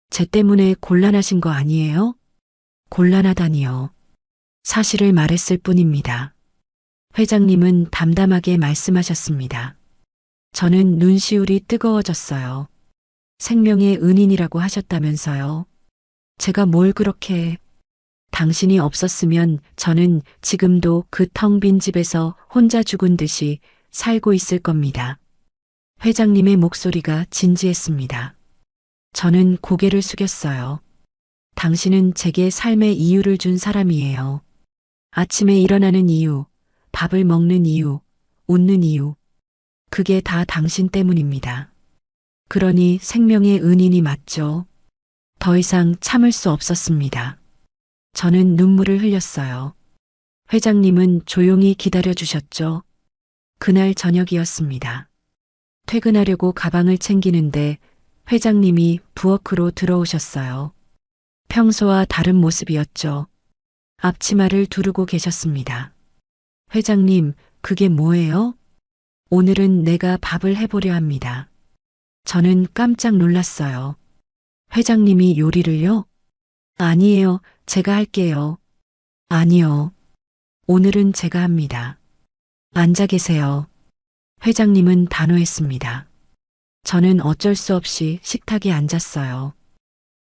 [SPEAKER 1] 쟤 때문에 곤란하신 거 아니에요? 곤란하다니요. 사실을 말했을 뿐입니다. 회장님은 담담하게 말씀하셨습니다. 저는 눈시울이 뜨거워졌어요. 생명의 은인이라고 하셨다면서요. 제가 뭘 그렇게... 당신이 없었으면 저는 지금도 그 텅 빈 집에서 혼자 죽은 듯이 살고 있을 겁니다. 회장님의 목소리가 진지했습니다. 저는 고개를 숙였어요. 당신은 제게 삶의 이유를 준 사람이에요. 아침에 일어나는 이유, 밥을 먹는 이유, 웃는 이유. 그게 다 당신 때문입니다. 그러니 생명의 은인이 맞죠. 더 이상 참을 수 없었습니다. 저는 눈물을 흘렸어요. 회장님은 조용히 기다려 주셨죠. 그날 저녁이었습니다. 퇴근하려고 가방을 챙기는데 회장님이 부엌으로 들어오셨어요. 평소와 다른 모습이었죠. 앞치마를 두르고 계셨습니다. 회장님, 그게 뭐예요? 오늘은 내가 밥을 해보려 합니다. 저는 깜짝 놀랐어요. 회장님이 요리를요? 아니에요. 제가 할게요. 아니요. 오늘은 제가 합니다. 앉아 계세요. 회장님은 단호했습니다. 저는 어쩔 수 없이 식탁에 앉았어요.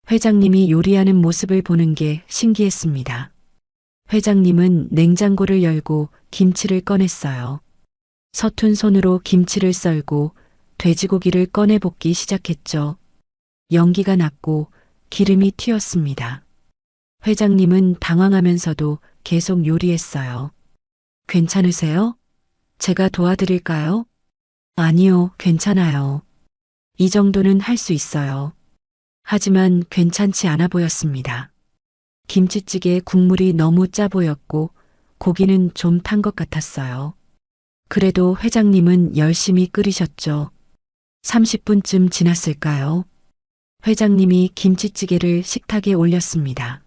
[SPEAKER 1] 회장님이 요리하는 모습을 보는 게 신기했습니다. 회장님은 냉장고를 열고 김치를 꺼냈어요. 서툰 손으로 김치를 썰고 돼지고기를 꺼내 볶기 시작했죠. 연기가 났고 기름이 튀었습니다. 회장님은 당황하면서도 계속 요리했어요. 괜찮으세요? 제가 도와드릴까요? 아니요, 괜찮아요. 이 정도는 할 수 있어요. 하지만 괜찮지 않아 보였습니다. 김치찌개 국물이 너무 짜 보였고 고기는 좀 탄 것 같았어요. 그래도 회장님은 열심히 끓이셨죠. 30분쯤 지났을까요? 회장님이 김치찌개를 식탁에 올렸습니다.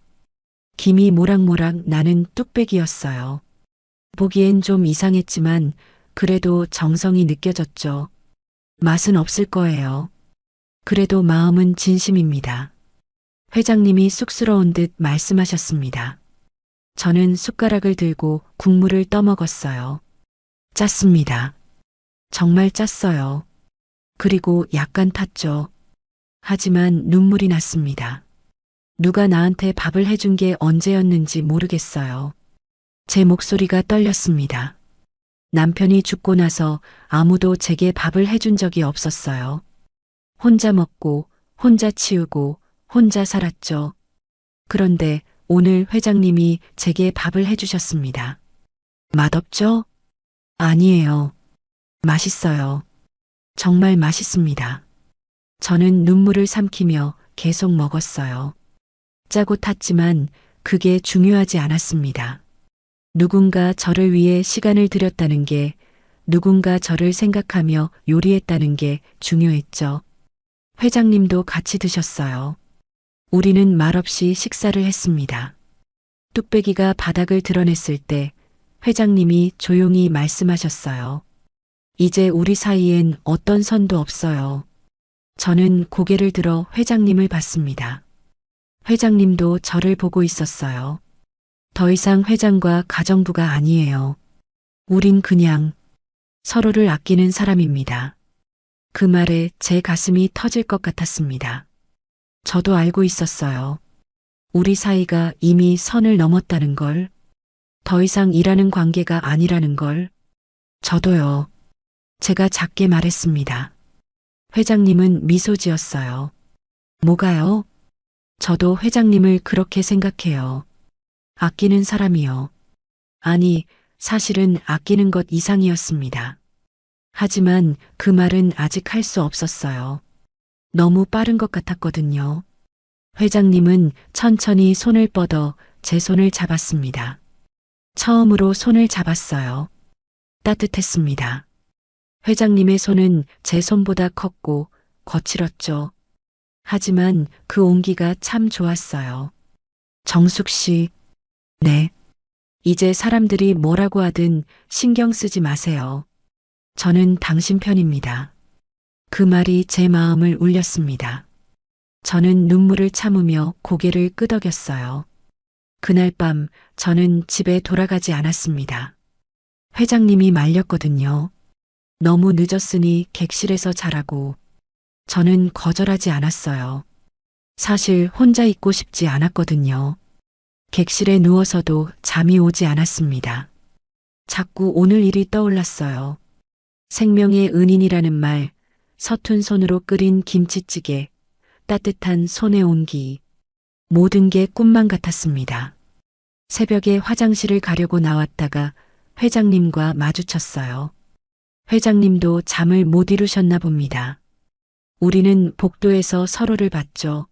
[SPEAKER 1] 김이 모락모락 나는 뚝배기였어요. 보기엔 좀 이상했지만 그래도 정성이 느껴졌죠. 맛은 없을 거예요. 그래도 마음은 진심입니다. 회장님이 쑥스러운 듯 말씀하셨습니다. 저는 숟가락을 들고 국물을 떠먹었어요. 짰습니다. 정말 짰어요. 그리고 약간 탔죠. 하지만 눈물이 났습니다. 누가 나한테 밥을 해준 게 언제였는지 모르겠어요. 제 목소리가 떨렸습니다. 남편이 죽고 나서 아무도 제게 밥을 해준 적이 없었어요. 혼자 먹고, 혼자 치우고, 혼자 살았죠. 그런데 오늘 회장님이 제게 밥을 해주셨습니다. 맛없죠? 아니에요. 맛있어요. 정말 맛있습니다. 저는 눈물을 삼키며 계속 먹었어요. 짜고 탔지만 그게 중요하지 않았습니다. 누군가 저를 위해 시간을 들였다는 게, 누군가 저를 생각하며 요리했다는 게 중요했죠. 회장님도 같이 드셨어요. 우리는 말없이 식사를 했습니다. 뚝배기가 바닥을 드러냈을 때 회장님이 조용히 말씀하셨어요. 이제 우리 사이엔 어떤 선도 없어요. 저는 고개를 들어 회장님을 봤습니다. 회장님도 저를 보고 있었어요. 더 이상 회장과 가정부가 아니에요. 우린 그냥 서로를 아끼는 사람입니다. 그 말에 제 가슴이 터질 것 같았습니다. 저도 알고 있었어요. 우리 사이가 이미 선을 넘었다는 걸, 더 이상 일하는 관계가 아니라는 걸. 저도요. 제가 작게 말했습니다. 회장님은 미소 지었어요. 뭐가요? 저도 회장님을 그렇게 생각해요. 아끼는 사람이요. 아니, 사실은 아끼는 것 이상이었습니다. 하지만 그 말은 아직 할 수 없었어요. 너무 빠른 것 같았거든요. 회장님은 천천히 손을 뻗어 제 손을 잡았습니다. 처음으로 손을 잡았어요. 따뜻했습니다. 회장님의 손은 제 손보다 컸고 거칠었죠. 하지만 그 온기가 참 좋았어요. 정숙 씨, 네. 이제 사람들이 뭐라고 하든 신경 쓰지 마세요. 저는 당신 편입니다. 그 말이 제 마음을 울렸습니다. 저는 눈물을 참으며 고개를 끄덕였어요. 그날 밤 저는 집에 돌아가지 않았습니다. 회장님이 말렸거든요. 너무 늦었으니 객실에서 자라고. 저는 거절하지 않았어요. 사실 혼자 있고 싶지 않았거든요. 객실에 누워서도 잠이 오지 않았습니다. 자꾸 오늘 일이 떠올랐어요. 생명의 은인이라는 말, 서툰 손으로 끓인 김치찌개, 따뜻한 손의 온기, 모든 게 꿈만 같았습니다. 새벽에 화장실을 가려고 나왔다가 회장님과 마주쳤어요. 회장님도 잠을 못 이루셨나 봅니다. 우리는 복도에서 서로를 봤죠.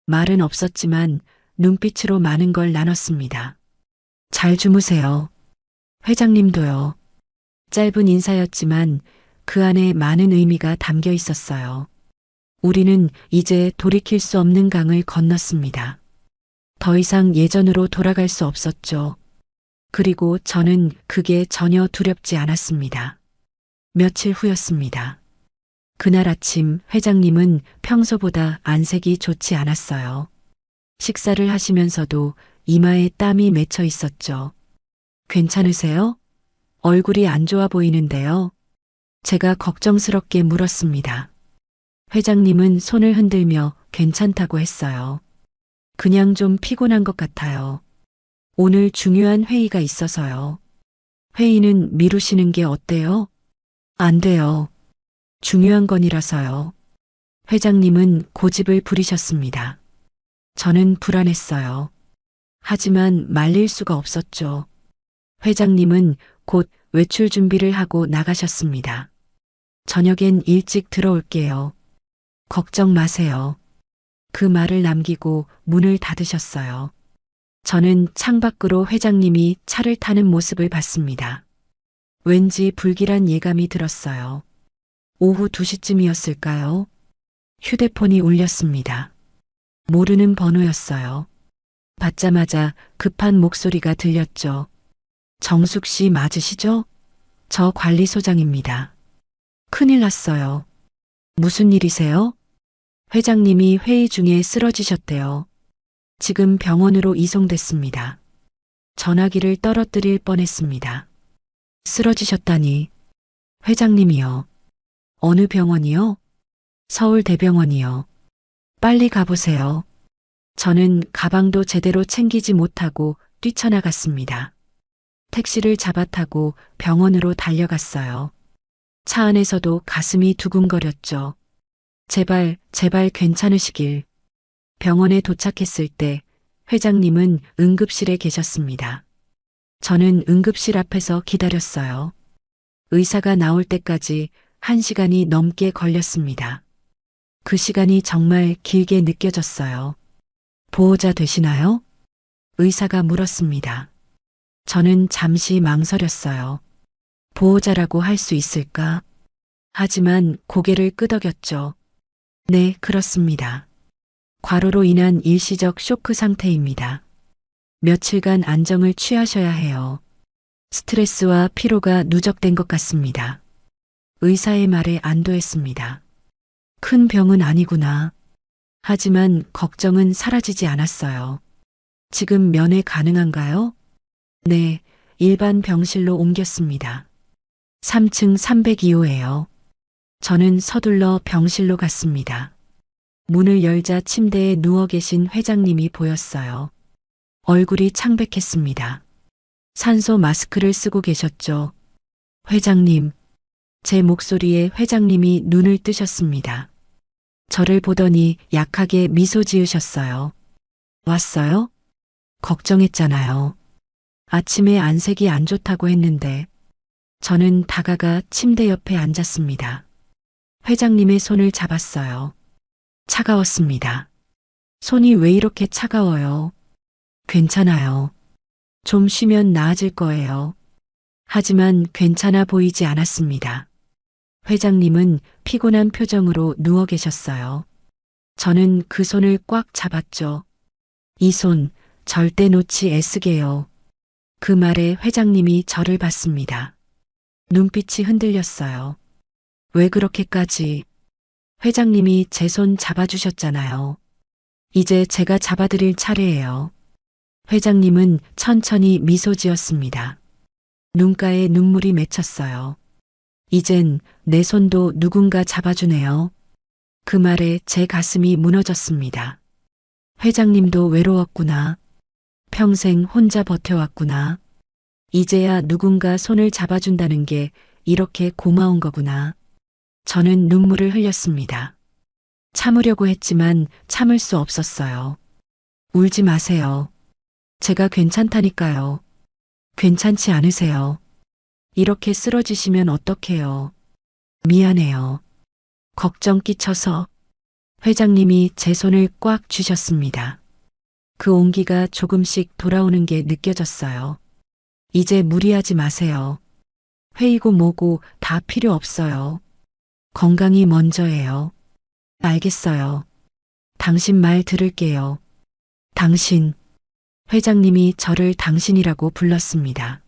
[SPEAKER 1] 말은 없었지만 눈빛으로 많은 걸 나눴습니다. 잘 주무세요. 회장님도요. 짧은 인사였지만 그 안에 많은 의미가 담겨 있었어요. 우리는 이제 돌이킬 수 없는 강을 건넜습니다. 더 이상 예전으로 돌아갈 수 없었죠. 그리고 저는 그게 전혀 두렵지 않았습니다. 며칠 후였습니다. 그날 아침 회장님은 평소보다 안색이 좋지 않았어요. 식사를 하시면서도 이마에 땀이 맺혀 있었죠. 괜찮으세요? 얼굴이 안 좋아 보이는데요. 제가 걱정스럽게 물었습니다. 회장님은 손을 흔들며 괜찮다고 했어요. 그냥 좀 피곤한 것 같아요. 오늘 중요한 회의가 있어서요. 회의는 미루시는 게 어때요? 안 돼요. 중요한 건이라서요. 회장님은 고집을 부리셨습니다. 저는 불안했어요. 하지만 말릴 수가 없었죠. 회장님은 곧 외출 준비를 하고 나가셨습니다. 저녁엔 일찍 들어올게요. 걱정 마세요. 그 말을 남기고 문을 닫으셨어요. 저는 창밖으로 회장님이 차를 타는 모습을 봤습니다. 왠지 불길한 예감이 들었어요. 오후 2시쯤이었을까요? 휴대폰이 울렸습니다. 모르는 번호였어요. 받자마자 급한 목소리가 들렸죠. 정숙 씨 맞으시죠? 저 관리소장입니다. 큰일 났어요. 무슨 일이세요? 회장님이 회의 중에 쓰러지셨대요. 지금 병원으로 이송됐습니다. 전화기를 떨어뜨릴 뻔했습니다. 쓰러지셨다니. 회장님이요. 어느 병원이요? 서울대병원이요. 빨리 가보세요. 저는 가방도 제대로 챙기지 못하고 뛰쳐나갔습니다. 택시를 잡아타고 병원으로 달려갔어요. 차 안에서도 가슴이 두근거렸죠. 제발, 제발 괜찮으시길. 병원에 도착했을 때 회장님은 응급실에 계셨습니다. 저는 응급실 앞에서 기다렸어요. 의사가 나올 때까지 1시간이 넘게 걸렸습니다. 그 시간이 정말 길게 느껴졌어요. 보호자 되시나요? 의사가 물었습니다. 저는 잠시 망설였어요. 보호자라고 할 수 있을까? 하지만 고개를 끄덕였죠. 네, 그렇습니다. 과로로 인한 일시적 쇼크 상태입니다. 며칠간 안정을 취하셔야 해요. 스트레스와 피로가 누적된 것 같습니다. 의사의 말에 안도했습니다. 큰 병은 아니구나. 하지만 걱정은 사라지지 않았어요. 지금 면회 가능한가요? 네, 일반 병실로 옮겼습니다. 3층 302호예요. 저는 서둘러 병실로 갔습니다. 문을 열자 침대에 누워 계신 회장님이 보였어요. 얼굴이 창백했습니다. 산소 마스크를 쓰고 계셨죠. 회장님, 제 목소리에 회장님이 눈을 뜨셨습니다. 저를 보더니 약하게 미소 지으셨어요. 왔어요? 걱정했잖아요. 아침에 안색이 안 좋다고 했는데. 저는 다가가 침대 옆에 앉았습니다. 회장님의 손을 잡았어요. 차가웠습니다. 손이 왜 이렇게 차가워요? 괜찮아요. 좀 쉬면 나아질 거예요. 하지만 괜찮아 보이지 않았습니다. 회장님은 피곤한 표정으로 누워 계셨어요. 저는 그 손을 꽉 잡았죠. 이 손 절대 놓지 애쓰게요. 그 말에 회장님이 저를 봤습니다. 눈빛이 흔들렸어요. 왜 그렇게까지? 회장님이 제 손 잡아주셨잖아요. 이제 제가 잡아드릴 차례예요. 회장님은 천천히 미소 지었습니다. 눈가에 눈물이 맺혔어요. 이젠 내 손도 누군가 잡아주네요. 그 말에 제 가슴이 무너졌습니다. 회장님도 외로웠구나. 평생 혼자 버텨왔구나. 이제야 누군가 손을 잡아준다는 게 이렇게 고마운 거구나. 저는 눈물을 흘렸습니다. 참으려고 했지만 참을 수 없었어요. 울지 마세요. 제가 괜찮다니까요. 괜찮지 않으세요? 이렇게 쓰러지시면 어떡해요? 미안해요. 걱정 끼쳐서. 회장님이 제 손을 꽉 쥐셨습니다. 그 온기가 조금씩 돌아오는 게 느껴졌어요. 이제 무리하지 마세요. 회의고 뭐고 다 필요 없어요. 건강이 먼저예요. 알겠어요. 당신 말 들을게요. 당신. 회장님이 저를 당신이라고 불렀습니다.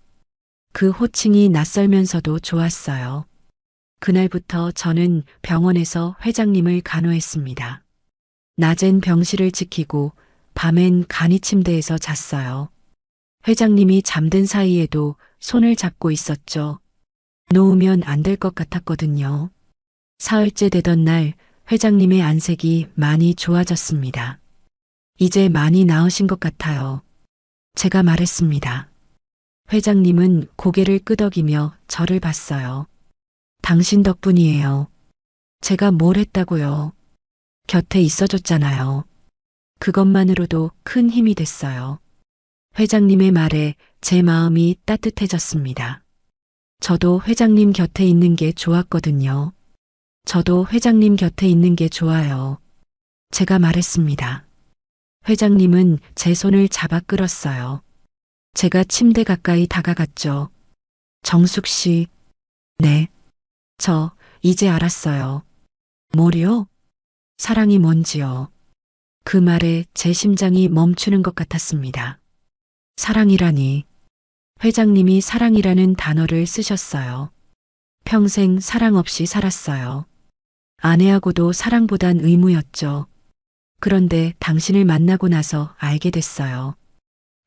[SPEAKER 1] 그 호칭이 낯설면서도 좋았어요. 그날부터 저는 병원에서 회장님을 간호했습니다. 낮엔 병실을 지키고 밤엔 간이 침대에서 잤어요. 회장님이 잠든 사이에도 손을 잡고 있었죠. 놓으면 안 될 것 같았거든요. 사흘째 되던 날 회장님의 안색이 많이 좋아졌습니다. 이제 많이 나으신 것 같아요. 제가 말했습니다. 회장님은 고개를 끄덕이며 저를 봤어요. 당신 덕분이에요. 제가 뭘 했다고요? 곁에 있어줬잖아요. 그것만으로도 큰 힘이 됐어요. 회장님의 말에 제 마음이 따뜻해졌습니다. 저도 회장님 곁에 있는 게 좋았거든요. 저도 회장님 곁에 있는 게 좋아요. 제가 말했습니다. 회장님은 제 손을 잡아 끌었어요. 제가 침대 가까이 다가갔죠. 정숙 씨. 네. 저 이제 알았어요. 뭐요? 사랑이 뭔지요. 그 말에 제 심장이 멈추는 것 같았습니다. 사랑이라니. 회장님이 사랑이라는 단어를 쓰셨어요. 평생 사랑 없이 살았어요. 아내하고도 사랑보단 의무였죠. 그런데 당신을 만나고 나서 알게 됐어요.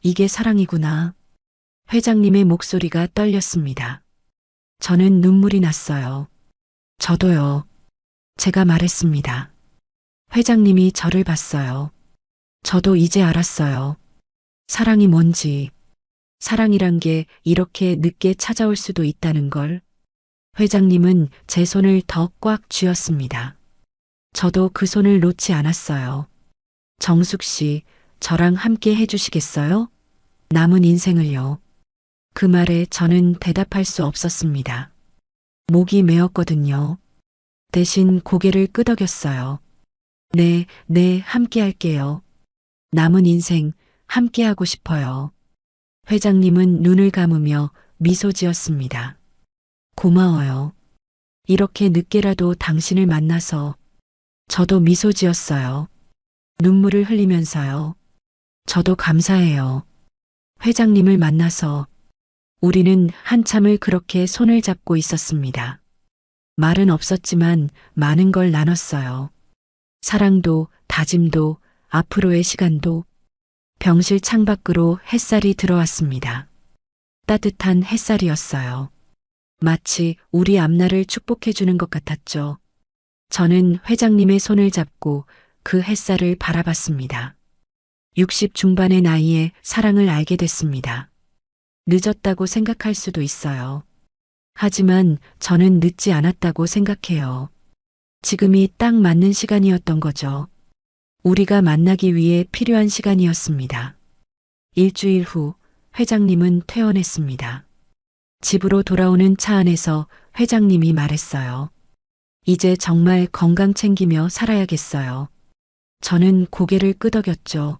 [SPEAKER 1] 이게 사랑이구나. 회장님의 목소리가 떨렸습니다. 저는 눈물이 났어요. 저도요. 제가 말했습니다. 회장님이 저를 봤어요. 저도 이제 알았어요. 사랑이 뭔지. 사랑이란 게 이렇게 늦게 찾아올 수도 있다는 걸. 회장님은 제 손을 더 꽉 쥐었습니다. 저도 그 손을 놓지 않았어요. 정숙 씨, 저랑 함께 해주시겠어요? 남은 인생을요. 그 말에 저는 대답할 수 없었습니다. 목이 메었거든요. 대신 고개를 끄덕였어요. 네, 함께 할게요. 남은 인생 함께 하고 싶어요. 회장님은 눈을 감으며 미소 지었습니다. 고마워요. 이렇게 늦게라도 당신을 만나서. 저도 미소 지었어요. 눈물을 흘리면서요. 저도 감사해요. 회장님을 만나서. 우리는 한참을 그렇게 손을 잡고 있었습니다. 말은 없었지만 많은 걸 나눴어요. 사랑도, 다짐도, 앞으로의 시간도. 병실 창밖으로 햇살이 들어왔습니다. 따뜻한 햇살이었어요. 마치 우리 앞날을 축복해 주는 것 같았죠. 저는 회장님의 손을 잡고 그 햇살을 바라봤습니다. 60 중반의 나이에 사랑을 알게 됐습니다. 늦었다고 생각할 수도 있어요. 하지만 저는 늦지 않았다고 생각해요. 지금이 딱 맞는 시간이었던 거죠. 우리가 만나기 위해 필요한 시간이었습니다. 일주일 후 회장님은 퇴원했습니다. 집으로 돌아오는 차 안에서 회장님이 말했어요. 이제 정말 건강 챙기며 살아야겠어요. 저는 고개를 끄덕였죠.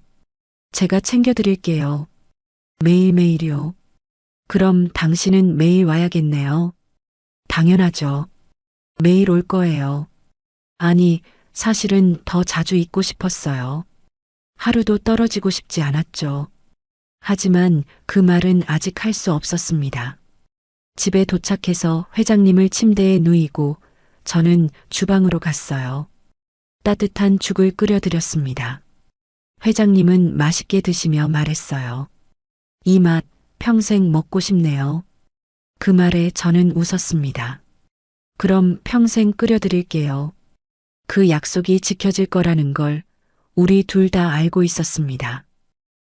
[SPEAKER 1] 제가 챙겨드릴게요. 매일매일요. 그럼 당신은 매일 와야겠네요. 당연하죠. 매일 올 거예요. 아니, 사실은 더 자주 있고 싶었어요. 하루도 떨어지고 싶지 않았죠. 하지만 그 말은 아직 할 수 없었습니다. 집에 도착해서 회장님을 침대에 누이고 저는 주방으로 갔어요. 따뜻한 죽을 끓여드렸습니다. 회장님은 맛있게 드시며 말했어요. 이 맛 평생 먹고 싶네요. 그 말에 저는 웃었습니다. 그럼 평생 끓여드릴게요. 그 약속이 지켜질 거라는 걸 우리 둘 다 알고 있었습니다.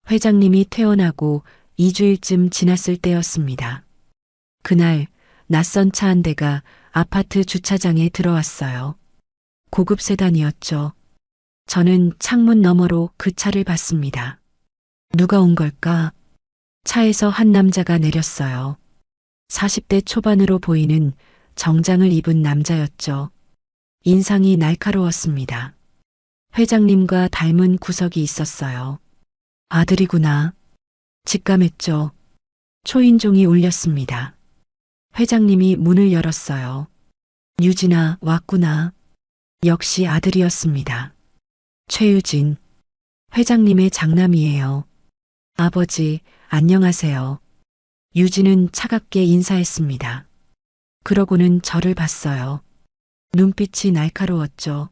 [SPEAKER 1] 회장님이 퇴원하고 2주일쯤 지났을 때였습니다. 그날 낯선 차 한 대가 아파트 주차장에 들어왔어요. 고급 세단이었죠. 저는 창문 너머로 그 차를 봤습니다. 누가 온 걸까? 차에서 한 남자가 내렸어요. 40대 초반으로 보이는 정장을 입은 남자였죠. 인상이 날카로웠습니다. 회장님과 닮은 구석이 있었어요. 아들이구나. 직감했죠. 초인종이 울렸습니다. 회장님이 문을 열었어요. 유진아, 왔구나. 역시 아들이었습니다. 최유진. 회장님의 장남이에요. 아버지, 안녕하세요. 유진은 차갑게 인사했습니다. 그러고는 저를 봤어요. 눈빛이 날카로웠죠.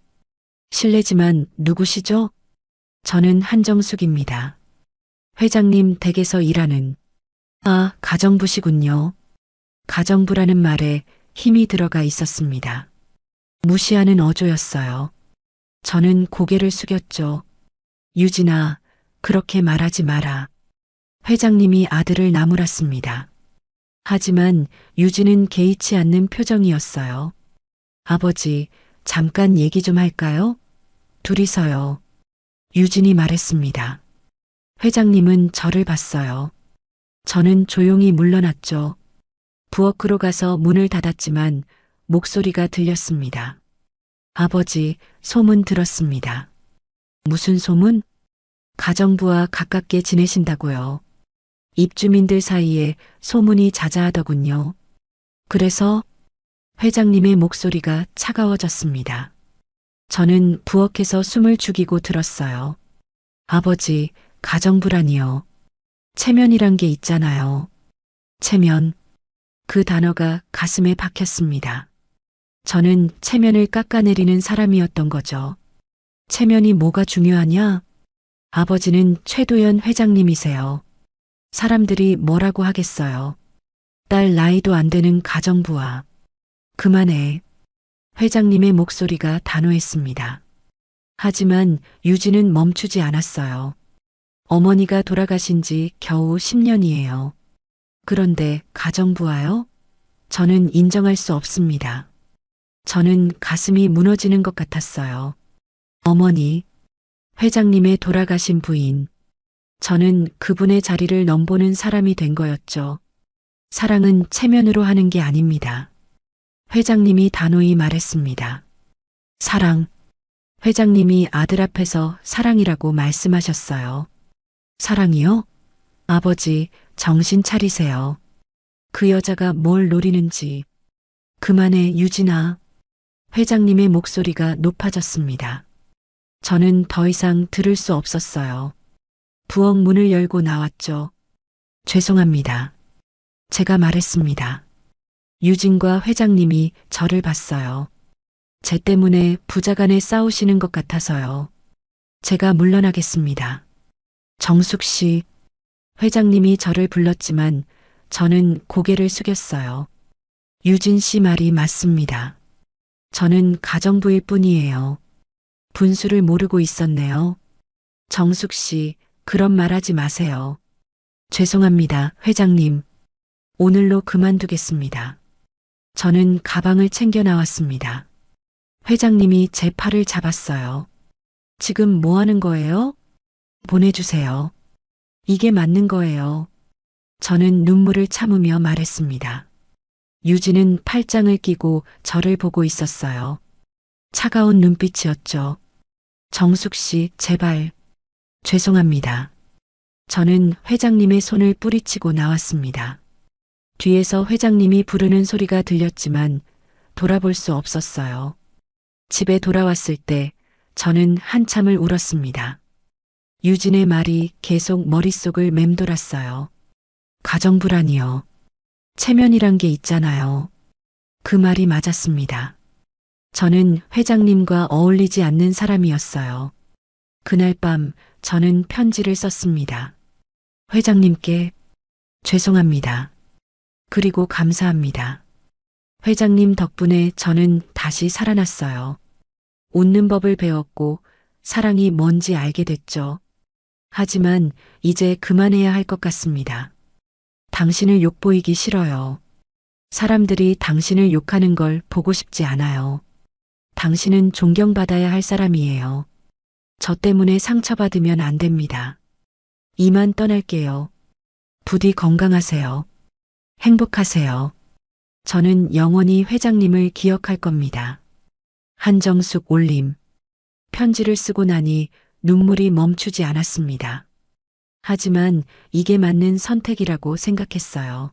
[SPEAKER 1] 실례지만 누구시죠? 저는 한정숙입니다. 회장님 댁에서 일하는. 아, 가정부시군요. 가정부라는 말에 힘이 들어가 있었습니다. 무시하는 어조였어요. 저는 고개를 숙였죠. 유진아, 그렇게 말하지 마라. 회장님이 아들을 나무랐습니다. 하지만 유진은 개의치 않는 표정이었어요. 아버지, 잠깐 얘기 좀 할까요? 둘이서요. 유진이 말했습니다. 회장님은 저를 봤어요. 저는 조용히 물러났죠. 부엌으로 가서 문을 닫았지만 목소리가 들렸습니다. 아버지, 소문 들었습니다. 무슨 소문? 가정부와 가깝게 지내신다고요. 입주민들 사이에 소문이 자자하더군요. 그래서 회장님의 목소리가 차가워졌습니다. 저는 부엌에서 숨을 죽이고 들었어요. 아버지, 가정부라니요. 체면이란 게 있잖아요. 체면. 그 단어가 가슴에 박혔습니다. 저는 체면을 깎아내리는 사람이었던 거죠. 체면이 뭐가 중요하냐? 아버지는 최도연 회장님이세요. 사람들이 뭐라고 하겠어요. 딸 나이도 안 되는 가정부와. 그만해. 회장님의 목소리가 단호했습니다. 하지만 유진은 멈추지 않았어요. 어머니가 돌아가신 지 겨우 10년이에요. 그런데 가정부와요? 저는 인정할 수 없습니다. 저는 가슴이 무너지는 것 같았어요. 어머니, 회장님의 돌아가신 부인. 저는 그분의 자리를 넘보는 사람이 된 거였죠. 사랑은 체면으로 하는 게 아닙니다. 회장님이 단호히 말했습니다. 사랑. 회장님이 아들 앞에서 사랑이라고 말씀하셨어요. 사랑이요? 아버지, 정신 차리세요. 그 여자가 뭘 노리는지. 그만해, 유진아. 회장님의 목소리가 높아졌습니다. 저는 더 이상 들을 수 없었어요. 부엌 문을 열고 나왔죠. 죄송합니다. 제가 말했습니다. 유진과 회장님이 저를 봤어요. 제 때문에 부자간에 싸우시는 것 같아서요. 제가 물러나겠습니다. 정숙 씨, 회장님이 저를 불렀지만 저는 고개를 숙였어요. 유진 씨 말이 맞습니다. 저는 가정부일 뿐이에요. 분수를 모르고 있었네요. 정숙 씨, 그런 말 하지 마세요. 죄송합니다, 회장님. 오늘로 그만두겠습니다. 저는 가방을 챙겨 나왔습니다. 회장님이 제 팔을 잡았어요. 지금 뭐 하는 거예요? 보내주세요. 이게 맞는 거예요. 저는 눈물을 참으며 말했습니다. 유진은 팔짱을 끼고 저를 보고 있었어요. 차가운 눈빛이었죠. 정숙 씨, 제발. 죄송합니다. 저는 회장님의 손을 뿌리치고 나왔습니다. 뒤에서 회장님이 부르는 소리가 들렸지만 돌아볼 수 없었어요. 집에 돌아왔을 때 저는 한참을 울었습니다. 유진의 말이 계속 머릿속을 맴돌았어요. 가정부라니요. 체면이란 게 있잖아요. 그 말이 맞았습니다. 저는 회장님과 어울리지 않는 사람이었어요. 그날 밤 저는 편지를 썼습니다. 회장님께 죄송합니다. 그리고 감사합니다. 회장님 덕분에 저는 다시 살아났어요. 웃는 법을 배웠고 사랑이 뭔지 알게 됐죠. 하지만 이제 그만해야 할 것 같습니다. 당신을 욕보이기 싫어요. 사람들이 당신을 욕하는 걸 보고 싶지 않아요. 당신은 존경받아야 할 사람이에요. 저 때문에 상처받으면 안 됩니다. 이만 떠날게요. 부디 건강하세요. 행복하세요. 저는 영원히 회장님을 기억할 겁니다. 한정숙 올림. 편지를 쓰고 나니 눈물이 멈추지 않았습니다. 하지만 이게 맞는 선택이라고 생각했어요.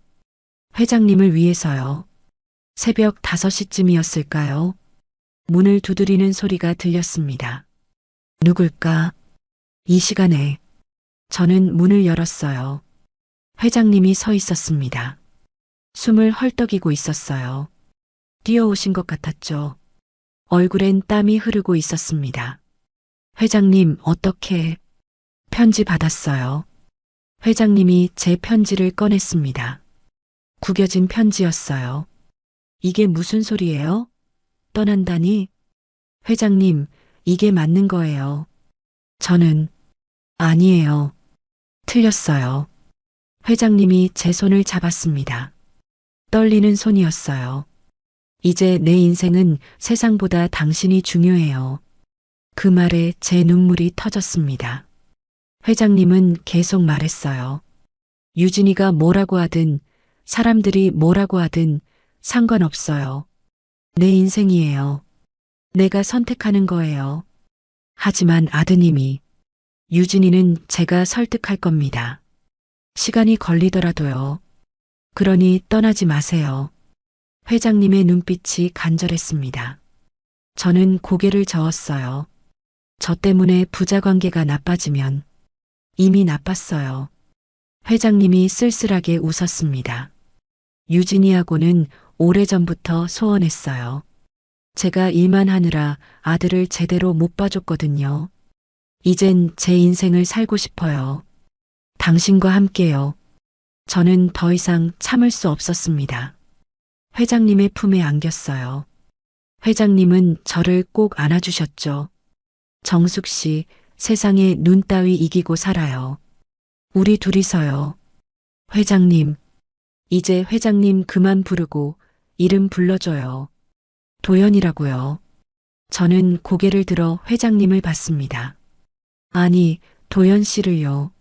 [SPEAKER 1] 회장님을 위해서요. 새벽 5시쯤이었을까요? 문을 두드리는 소리가 들렸습니다. 누굴까? 이 시간에 저는 문을 열었어요. 회장님이 서 있었습니다. 숨을 헐떡이고 있었어요. 뛰어오신 것 같았죠. 얼굴엔 땀이 흐르고 있었습니다. 회장님, 어떻게? 편지 받았어요. 회장님이 제 편지를 꺼냈습니다. 구겨진 편지였어요. 이게 무슨 소리예요? 떠난다니? 회장님, 이게 맞는 거예요. 저는 아니에요. 틀렸어요. 회장님이 제 손을 잡았습니다. 떨리는 손이었어요. 이제 내 인생은 세상보다 당신이 중요해요. 그 말에 제 눈물이 터졌습니다. 회장님은 계속 말했어요. 유진이가 뭐라고 하든 사람들이 뭐라고 하든 상관없어요. 내 인생이에요. 내가 선택하는 거예요. 하지만 아드님이 유진이는 제가 설득할 겁니다. 시간이 걸리더라도요. 그러니 떠나지 마세요. 회장님의 눈빛이 간절했습니다. 저는 고개를 저었어요. 저 때문에 부자 관계가 나빠지면 이미 나빴어요. 회장님이 쓸쓸하게 웃었습니다. 유진이하고는 오래전부터 소원했어요. 제가 일만 하느라 아들을 제대로 못 봐줬거든요. 이젠 제 인생을 살고 싶어요. 당신과 함께요. 저는 더 이상 참을 수 없었습니다. 회장님의 품에 안겼어요. 회장님은 저를 꼭 안아주셨죠. 정숙 씨, 세상에 눈 따위 이기고 살아요. 우리 둘이서요. 회장님, 이제 회장님 그만 부르고 이름 불러줘요. 도연이라고요. 저는 고개를 들어 회장님을 봤습니다. 아니, 도연 씨를요.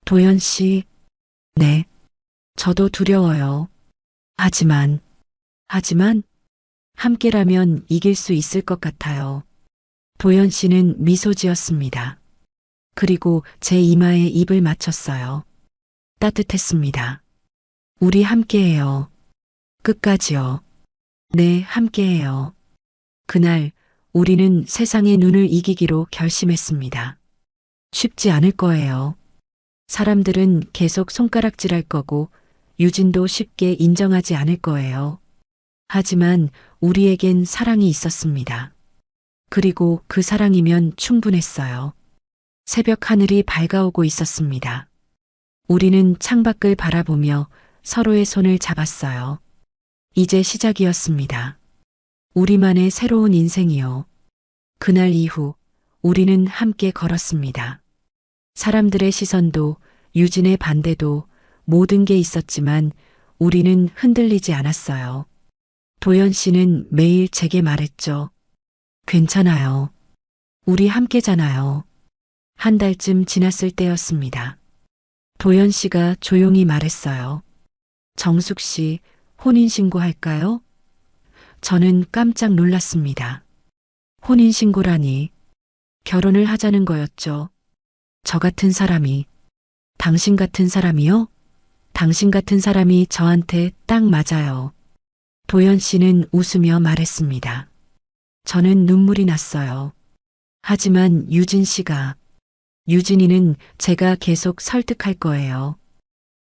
[SPEAKER 1] 도연 씨? 네. 저도 두려워요. 하지만, 함께라면 이길 수 있을 것 같아요. 도연 씨는 미소 지었습니다. 그리고 제 이마에 입을 맞췄어요. 따뜻했습니다. 우리 함께해요. 끝까지요. 네, 함께해요. 그날 우리는 세상의 눈을 이기기로 결심했습니다. 쉽지 않을 거예요. 사람들은 계속 손가락질할 거고 유진도 쉽게 인정하지 않을 거예요. 하지만 우리에겐 사랑이 있었습니다. 그리고 그 사랑이면 충분했어요. 새벽 하늘이 밝아오고 있었습니다. 우리는 창밖을 바라보며 서로의 손을 잡았어요. 이제 시작이었습니다. 우리만의 새로운 인생이요. 그날 이후 우리는 함께 걸었습니다. 사람들의 시선도 유진의 반대도 모든 게 있었지만 우리는 흔들리지 않았어요. 도연 씨는 매일 제게 말했죠. 괜찮아요. 우리 함께잖아요. 한 달쯤 지났을 때였습니다. 도연 씨가 조용히 말했어요. 정숙 씨, 혼인신고할까요? 저는 깜짝 놀랐습니다. 혼인신고라니. 결혼을 하자는 거였죠. 저 같은 사람이. 당신 같은 사람이요? 당신 같은 사람이 저한테 딱 맞아요. 도연 씨는 웃으며 말했습니다. 저는 눈물이 났어요. 하지만 유진 씨가, 유진이는 제가 계속 설득할 거예요.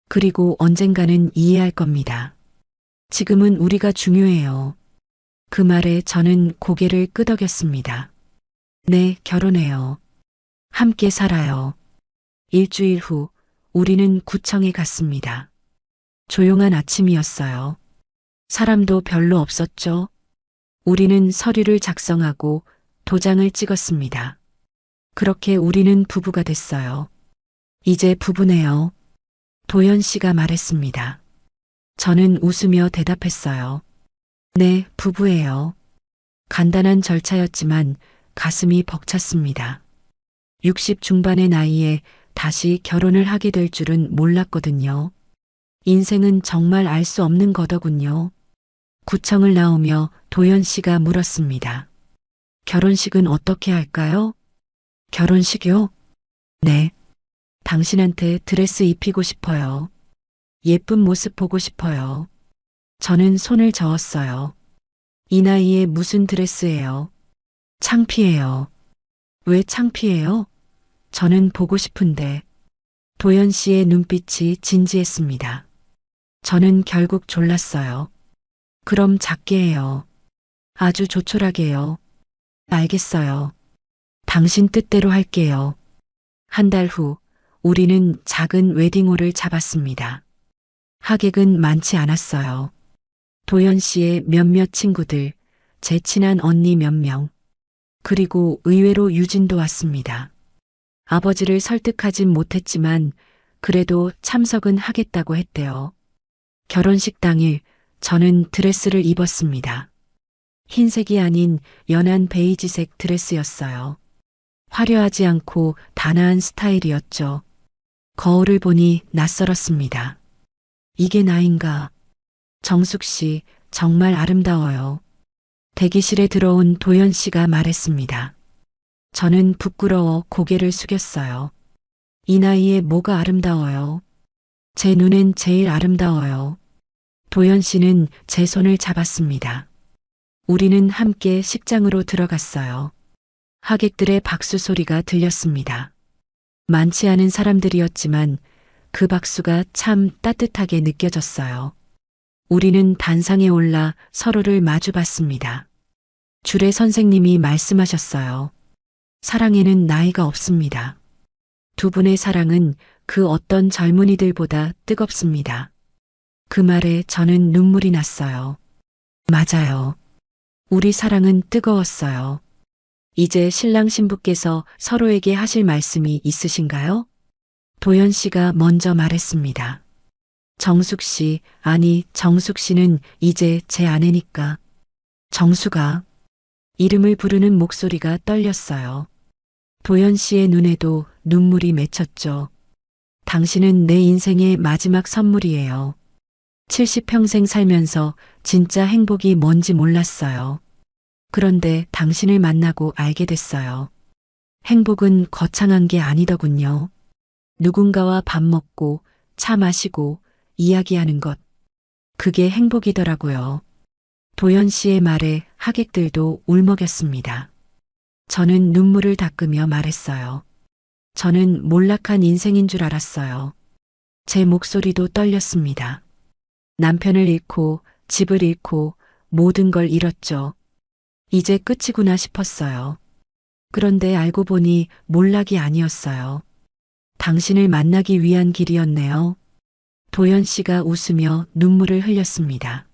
[SPEAKER 1] 그리고 언젠가는 이해할 겁니다. 지금은 우리가 중요해요. 그 말에 저는 고개를 끄덕였습니다. 네, 결혼해요. 함께 살아요. 일주일 후 우리는 구청에 갔습니다. 조용한 아침이었어요. 사람도 별로 없었죠. 우리는 서류를 작성하고 도장을 찍었습니다. 그렇게 우리는 부부가 됐어요. 이제 부부네요. 도연 씨가 말했습니다. 저는 웃으며 대답했어요. 네, 부부예요. 간단한 절차였지만 가슴이 벅찼습니다. 60 중반의 나이에 다시 결혼을 하게 될 줄은 몰랐거든요. 인생은 정말 알 수 없는 거더군요. 구청을 나오며 도연 씨가 물었습니다. 결혼식은 어떻게 할까요? 결혼식이요? 네. 당신한테 드레스 입히고 싶어요. 예쁜 모습 보고 싶어요. 저는 손을 저었어요. 이 나이에 무슨 드레스예요? 창피해요. 왜 창피해요? 저는 보고 싶은데. 도연 씨의 눈빛이 진지했습니다. 저는 결국 졸랐어요. 그럼 작게 해요. 아주 조촐하게요. 알겠어요. 당신 뜻대로 할게요. 한 달 후 우리는 작은 웨딩홀을 잡았습니다. 하객은 많지 않았어요. 도연 씨의 몇몇 친구들, 제 친한 언니 몇 명, 그리고 의외로 유진도 왔습니다. 아버지를 설득하진 못했지만 그래도 참석은 하겠다고 했대요. 결혼식 당일 저는 드레스를 입었습니다. 흰색이 아닌 연한 베이지색 드레스였어요. 화려하지 않고 단아한 스타일이었죠. 거울을 보니 낯설었습니다. 이게 나인가? 정숙 씨, 정말 아름다워요. 대기실에 들어온 도연 씨가 말했습니다. 저는 부끄러워 고개를 숙였어요. 이 나이에 뭐가 아름다워요? 제 눈엔 제일 아름다워요. 도연 씨는 제 손을 잡았습니다. 우리는 함께 식장으로 들어갔어요. 하객들의 박수 소리가 들렸습니다. 많지 않은 사람들이었지만 그 박수가 참 따뜻하게 느껴졌어요. 우리는 단상에 올라 서로를 마주봤습니다. 주례 선생님이 말씀하셨어요. 사랑에는 나이가 없습니다. 두 분의 사랑은 그 어떤 젊은이들보다 뜨겁습니다. 그 말에 저는 눈물이 났어요. 맞아요. 우리 사랑은 뜨거웠어요. 이제 신랑 신부께서 서로에게 하실 말씀이 있으신가요? 도연 씨가 먼저 말했습니다. 정숙 씨, 아니, 정숙 씨는 이제 제 아내니까. 정수가. 이름을 부르는 목소리가 떨렸어요. 도연 씨의 눈에도 눈물이 맺혔죠. 당신은 내 인생의 마지막 선물이에요. 70평생 살면서 진짜 행복이 뭔지 몰랐어요. 그런데 당신을 만나고 알게 됐어요. 행복은 거창한 게 아니더군요. 누군가와 밥 먹고 차 마시고 이야기하는 것. 그게 행복이더라고요. 도연 씨의 말에 하객들도 울먹였습니다. 저는 눈물을 닦으며 말했어요. 저는 몰락한 인생인 줄 알았어요. 제 목소리도 떨렸습니다. 남편을 잃고 집을 잃고 모든 걸 잃었죠. 이제 끝이구나 싶었어요. 그런데 알고 보니 몰락이 아니었어요. 당신을 만나기 위한 길이었네요. 도연 씨가 웃으며 눈물을 흘렸습니다.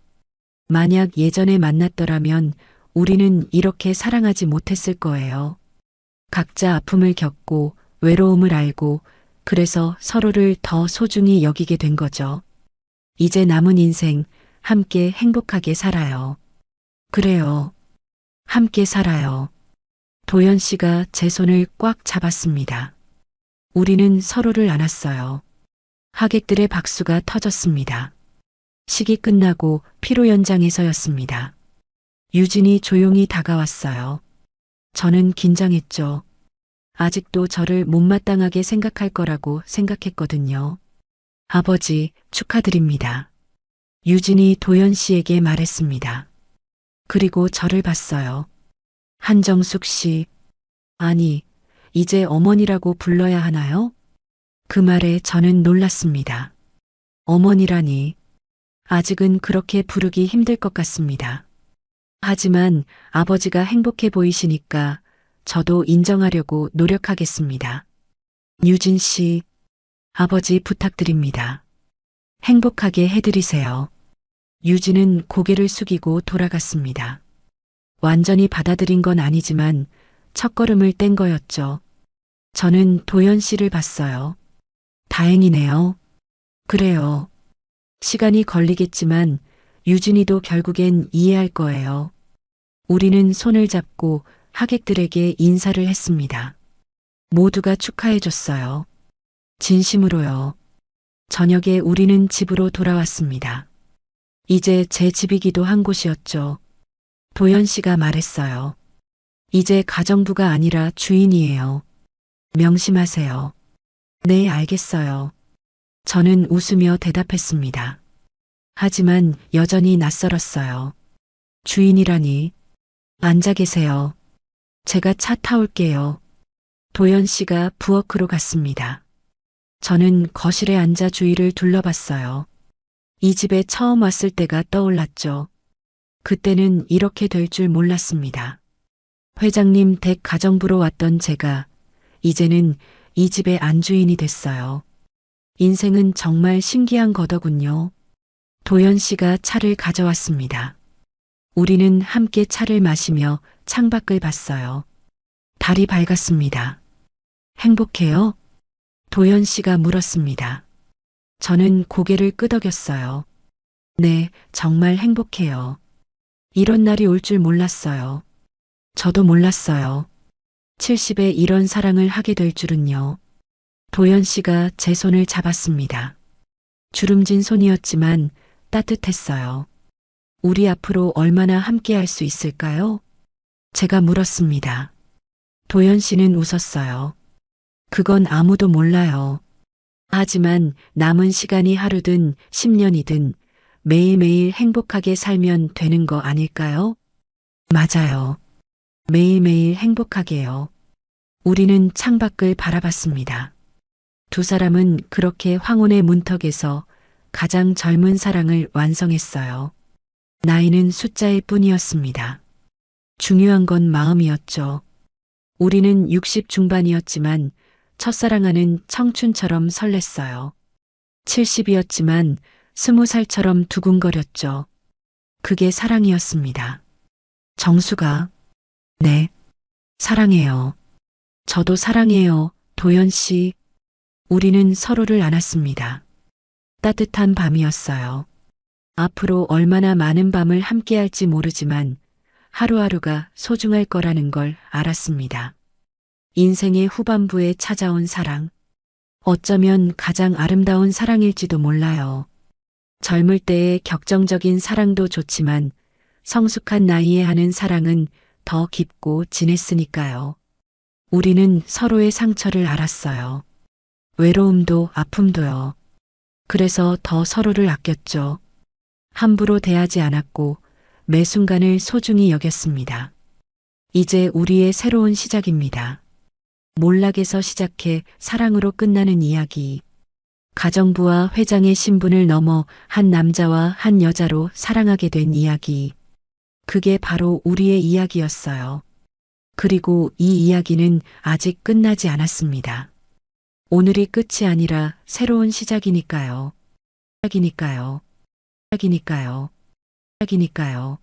[SPEAKER 1] 만약 예전에 만났더라면 우리는 이렇게 사랑하지 못했을 거예요. 각자 아픔을 겪고 외로움을 알고 그래서 서로를 더 소중히 여기게 된 거죠. 이제 남은 인생 함께 행복하게 살아요. 그래요. 함께 살아요. 도연 씨가 제 손을 꽉 잡았습니다. 우리는 서로를 안았어요. 하객들의 박수가 터졌습니다. 식이 끝나고 피로 연장에서였습니다. 유진이 조용히 다가왔어요. 저는 긴장했죠. 아직도 저를 못마땅하게 생각할 거라고 생각했거든요. 아버지, 축하드립니다. 유진이 도연 씨에게 말했습니다. 그리고 저를 봤어요. 한정숙 씨, 아니, 이제 어머니라고 불러야 하나요? 그 말에 저는 놀랐습니다. 어머니라니, 아직은 그렇게 부르기 힘들 것 같습니다. 하지만 아버지가 행복해 보이시니까 저도 인정하려고 노력하겠습니다. 유진 씨, 아버지 부탁드립니다. 행복하게 해드리세요. 유진은 고개를 숙이고 돌아갔습니다. 완전히 받아들인 건 아니지만 첫걸음을 뗀 거였죠. 저는 도연 씨를 봤어요. 다행이네요. 그래요. 시간이 걸리겠지만 유진이도 결국엔 이해할 거예요. 우리는 손을 잡고 하객들에게 인사를 했습니다. 모두가 축하해줬어요. 진심으로요. 저녁에 우리는 집으로 돌아왔습니다. 이제 제 집이기도 한 곳이었죠. 도연 씨가 말했어요. 이제 가정부가 아니라 주인이에요. 명심하세요. 네, 알겠어요. 저는 웃으며 대답했습니다. 하지만 여전히 낯설었어요. 주인이라니. 앉아 계세요. 제가 차 타올게요. 도연 씨가 부엌으로 갔습니다. 저는 거실에 앉아 주위를 둘러봤어요. 이 집에 처음 왔을 때가 떠올랐죠. 그때는 이렇게 될 줄 몰랐습니다. 회장님 댁 가정부로 왔던 제가 이제는 이 집의 안주인이 됐어요. 인생은 정말 신기한 거더군요. 도연 씨가 차를 가져왔습니다. 우리는 함께 차를 마시며 창밖을 봤어요. 달이 밝았습니다. 행복해요? 도연 씨가 물었습니다. 저는 고개를 끄덕였어요. 네, 정말 행복해요. 이런 날이 올 줄 몰랐어요. 저도 몰랐어요. 70에 이런 사랑을 하게 될 줄은요. 도연 씨가 제 손을 잡았습니다. 주름진 손이었지만 따뜻했어요. 우리 앞으로 얼마나 함께 할 수 있을까요? 제가 물었습니다. 도연 씨는 웃었어요. 그건 아무도 몰라요. 하지만 남은 시간이 하루든 10년이든 매일매일 행복하게 살면 되는 거 아닐까요? 맞아요. 매일매일 행복하게요. 우리는 창밖을 바라봤습니다. 두 사람은 그렇게 황혼의 문턱에서 가장 젊은 사랑을 완성했어요. 나이는 숫자일 뿐이었습니다. 중요한 건 마음이었죠. 우리는 60 중반이었지만 첫사랑하는 청춘처럼 설렜어요. 70이었지만 20살처럼 두근거렸죠. 그게 사랑이었습니다. 정수가, 네, 사랑해요. 저도 사랑해요, 도연 씨. 우리는 서로를 안았습니다. 따뜻한 밤이었어요. 앞으로 얼마나 많은 밤을 함께할지 모르지만 하루하루가 소중할 거라는 걸 알았습니다. 인생의 후반부에 찾아온 사랑. 어쩌면 가장 아름다운 사랑일지도 몰라요. 젊을 때의 격정적인 사랑도 좋지만 성숙한 나이에 하는 사랑은 더 깊고 진했으니까요. 우리는 서로의 상처를 알았어요. 외로움도 아픔도요. 그래서 더 서로를 아꼈죠. 함부로 대하지 않았고 매 순간을 소중히 여겼습니다. 이제 우리의 새로운 시작입니다. 몰락에서 시작해 사랑으로 끝나는 이야기. 가정부와 회장의 신분을 넘어 한 남자와 한 여자로 사랑하게 된 이야기. 그게 바로 우리의 이야기였어요. 그리고 이 이야기는 아직 끝나지 않았습니다. 오늘이 끝이 아니라 새로운 시작이니까요. 시작이니까요. 시작이니까요. 시작이니까요.